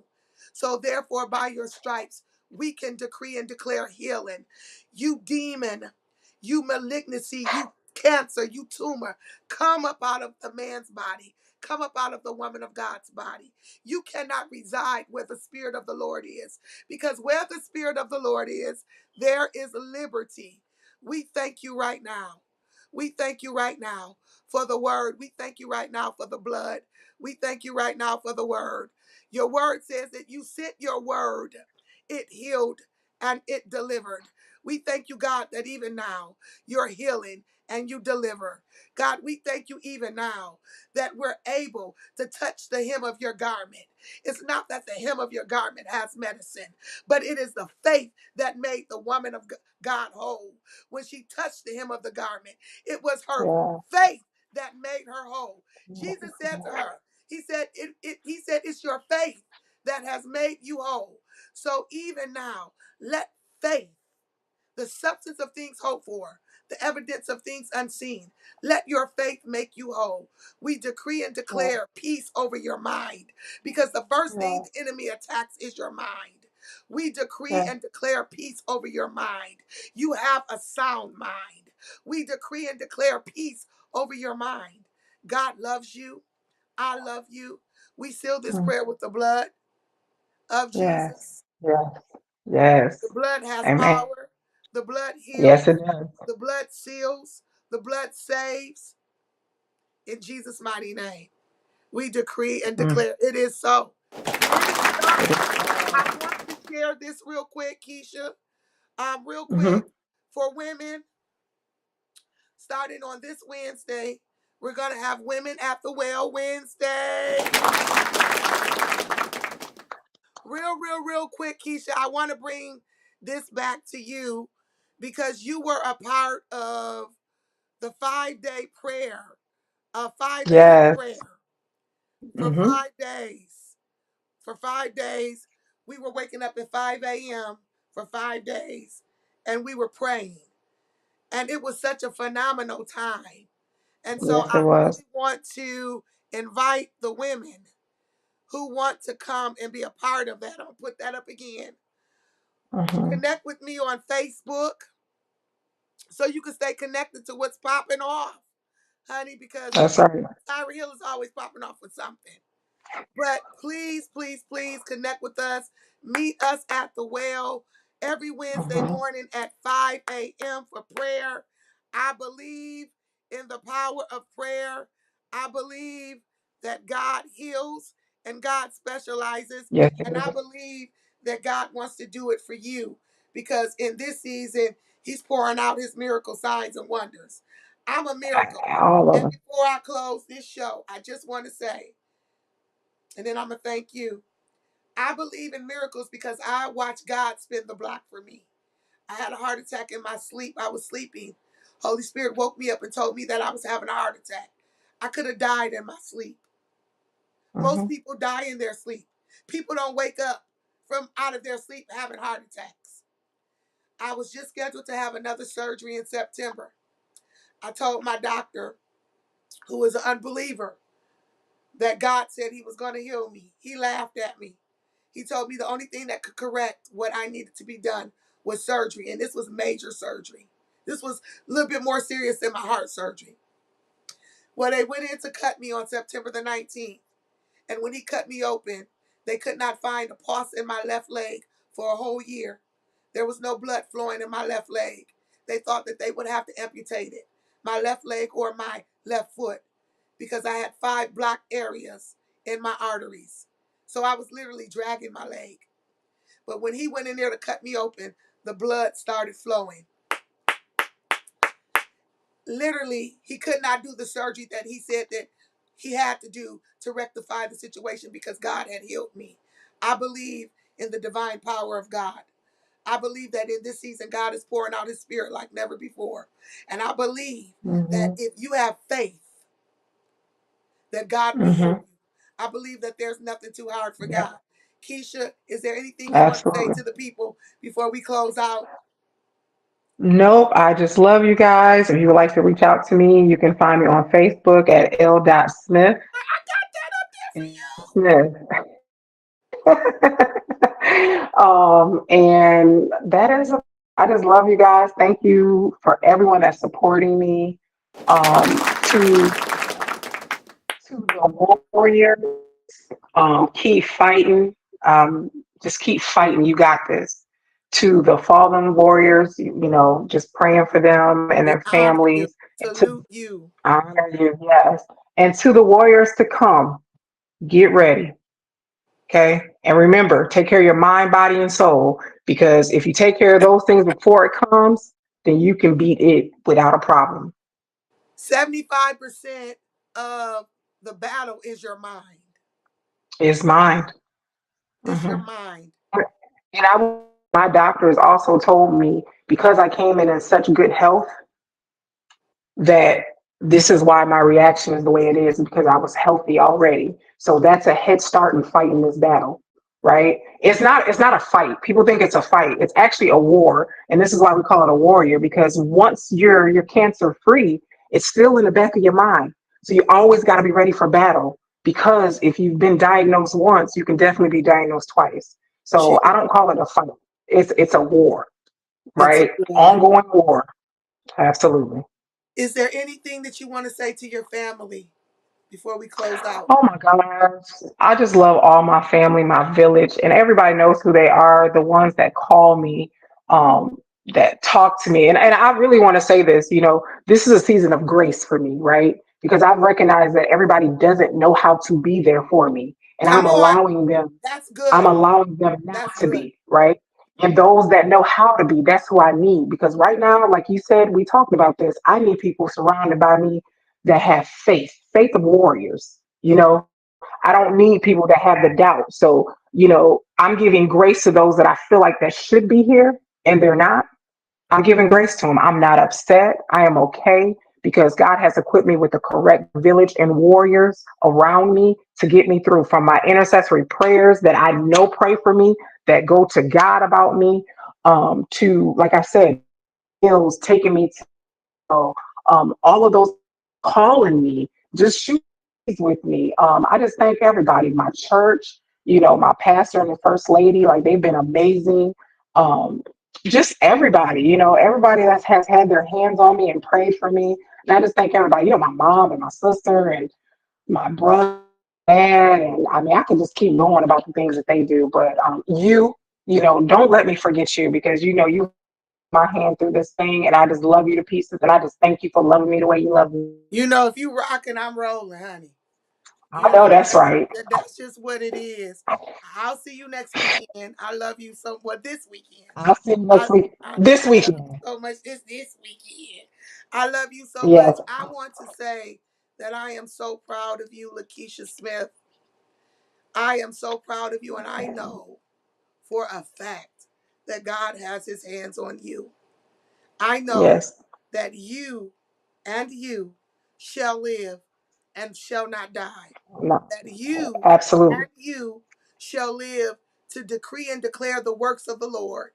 So therefore, by your stripes, we can decree and declare healing. You demon, you malignancy, you cancer, you tumor, come up out of the man's body. Come up out of the woman of God's body. You cannot reside where the Spirit of the Lord is, because where the Spirit of the Lord is, there is liberty. We thank you right now. We thank you right now for the word. We thank you right now for the blood. We thank you right now for the word. Your word says that you sent your word. It healed and it delivered. We thank you, God, that even now you're healing and you deliver. God, we thank you even now that we're able to touch the hem of your garment. It's not that the hem of your garment has medicine, but it is the faith that made the woman of God whole. When she touched the hem of the garment, it was her Yeah. faith that made her whole. Jesus said to her, he said, it's your faith that has made you whole. So even now, let faith, the substance of things hoped for, the evidence of things unseen. Let your faith make you whole. We decree and Yeah. declare peace over your mind, because the first thing Yeah. the enemy attacks is your mind. We decree Yeah. and declare peace over your mind. You have a sound mind. We decree and declare peace over your mind. God loves you. I love you. We seal this Mm. prayer with the blood of Yes. Jesus. Yes. Yes. The blood has Amen. power. The blood Yes, heals. it does. The blood seals. The blood saves. In Jesus' mighty name, we decree and Mm. declare it is so. It is so. It is. I want to share this real quick, Keisha. Real Mm-hmm. quick, for women, starting on this Wednesday, we're going to have Women at the Well Wednesday. Real quick, Keisha, I want to bring this back to you because you were a part of the 5-day prayer, 5 a.m. Yes. prayer for Mm-hmm. 5 days. For 5 days, we were waking up at 5 a.m. for 5 days and we were praying. And it was such a phenomenal time. And so Yes, it I was. really want to invite the women who want to come and be a part of that. I'm going to put that up again. Mm-hmm. Connect with me on Facebook so you can stay connected to what's popping off, honey, because That's right. Tyra Hill is always popping off with something. But please, please, please connect with us. Meet us at the well every Wednesday Mm-hmm. morning at 5 a.m. for prayer. I believe in the power of prayer. I believe that God heals and God specializes. Yes, it And I is. believe that God wants to do it for you because in this season, He's pouring out His miracle signs and wonders. I'm a miracle. All of And them. before I close this show, I just want to say, and then I'm going to thank you. I believe in miracles because I watched God spin the block for me. I had a heart attack in my sleep. I was sleeping. Holy Spirit woke me up and told me that I was having a heart attack. I could have died in my sleep. Most Hmm. people die in their sleep. People don't wake up from out of their sleep having heart attacks. I was just scheduled to have another surgery in September. I told my doctor, who was an unbeliever, that God said He was going to heal me. He laughed at me. He told me the only thing that could correct what I needed to be done was surgery, and this was major surgery. This was a little bit more serious than my heart surgery. Well, they went in to cut me on September the 19th. And when he cut me open, they could not find a pulse in my left leg for a whole year. There was no blood flowing in my left leg. They thought that they would have to amputate it, my left leg or my left foot, because I had 5 blocked areas in my arteries. So I was literally dragging my leg. But when he went in there to cut me open, the blood started flowing. Literally, he could not do the surgery that he said that he had to do to rectify the situation because God had healed me. I believe in the divine power of God. I believe that in this season, God is pouring out His Spirit like never before. And I believe that Hmm. if you have faith, that God will heal Hmm. you. I believe that there's nothing too hard for Yep. God. Keisha, is there anything you want to say Absolutely. to the people before we close out? Nope. I just love you guys. If you would like to reach out to me, you can find me on Facebook at l.smith. I got that up there for you. Smith. And that is, I just love you guys. Thank you for everyone that's supporting me. To the warriors, keep fighting. Just keep fighting. You got this. To the fallen warriors, just praying for them and We their honor you. families. And to Salute you. honor you, yes. And to the warriors to come, get ready. Okay. And remember, take care of your mind, body, and soul. Because if you take care of those things before it comes, then you can beat it without a problem. 75% of the battle is your mind. It's mine. It's your Hmm. mind. And my doctors also told me because I came in such good health that this is why my reaction is the way it is because I was healthy already. So that's a head start in fighting this battle, right? It's not a fight. People think it's a fight. It's actually a war. And this is why we call it a warrior because once you're cancer free, it's still in the back of your mind. So you always got to be ready for battle because if you've been diagnosed once, you can definitely be diagnosed twice. So I don't call it a fight. It's a war, It's a right? war. Ongoing war. Absolutely. Is there anything that you want to say to your family before we close out? Oh my gosh. I just love all my family, my village, and everybody knows who they are, the ones that call me, that talk to me. And I really want to say this, this is a season of grace for me, right? Because I've recognized that everybody doesn't know how to be there for me. And Come on. That's I'm good. allowing them not That's to good. be, right? And those that know how to be, that's who I need. Because right now, like you said, we talked about this. I need people surrounded by me that have faith of warriors. I don't need people that have the doubt. So, I'm giving grace to those that I feel like that should be here and they're not. I'm giving grace to them. I'm not upset. I am okay because God has equipped me with the correct village and warriors around me to get me through from my intercessory prayers that I know pray for me, that go to God about me, to, like I said, hills taking me to all of those calling me, just shoot with me. I just thank everybody, my church, my pastor and the first lady, like they've been amazing. Um, just everybody, everybody that has had their hands on me and prayed for me. And I just thank everybody, my mom and my sister and my brother, dad, and I mean, I can just keep going about the things that they do. But don't let me forget you because you my hand through this thing, and I just love you to pieces, and I just thank you for loving me the way you love me. You know, if you rocking, I'm rolling, honey. You I know know, that's right. that's just what it is. I'll see you next weekend. I love you so well this weekend. I'll see you I, next week. I This I love you weekend. so much this weekend. I love you so much. Yes. I want to say that I am so proud of you, LaKesia Smith. I am so proud of you, and I know for a fact that God has his hands on you. I know Yes. that you and you shall live and shall not die. No. That you Absolutely. and you shall live to decree and declare the works of the Lord.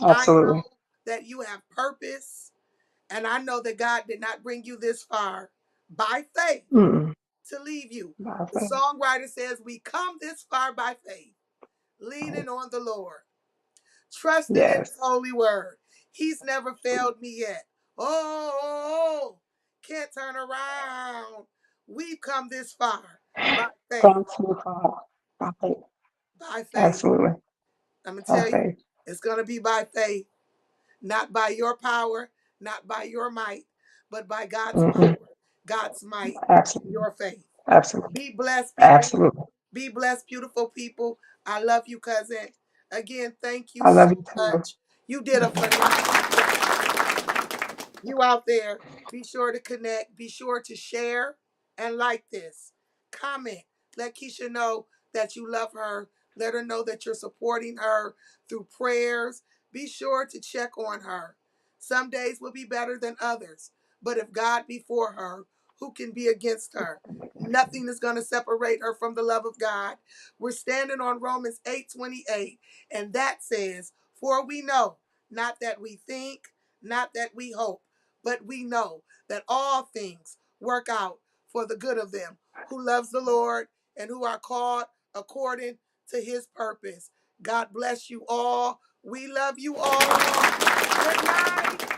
I Absolutely. know that you have purpose, and I know that God did not bring you this far by faith Mm-mm. to leave you. By The faith. songwriter says, we come this far by faith, leaning on the Lord, trusting in his Yes. holy word. He's never failed me yet. Oh, can't turn around. We've come this far by faith. Come to God. By faith. By faith. Absolutely. I'm going to By tell you, faith. it's going to be by faith, not by your power, not by your might, but by God's Mm-mm. power, God's might, and Absolutely. your faith. Absolutely. Be blessed, people. Absolutely. Be blessed, beautiful people. I love you, cousin. Again, thank you I love so you too. much. You did a phenomenal job. You out there, be sure to connect, be sure to share and like this. Comment. Let Keisha know that you love her. Let her know that you're supporting her through prayers. Be sure to check on her. Some days will be better than others, but if God be for her, who can be against her? Nothing is going to separate her from the love of God. We're standing on Romans 8:28, and that says, "For we know, not that we think, not that we hope, but we know that all things work out for the good of them who loves the Lord and who are called according to his purpose." God bless you all. We love you all. Good night.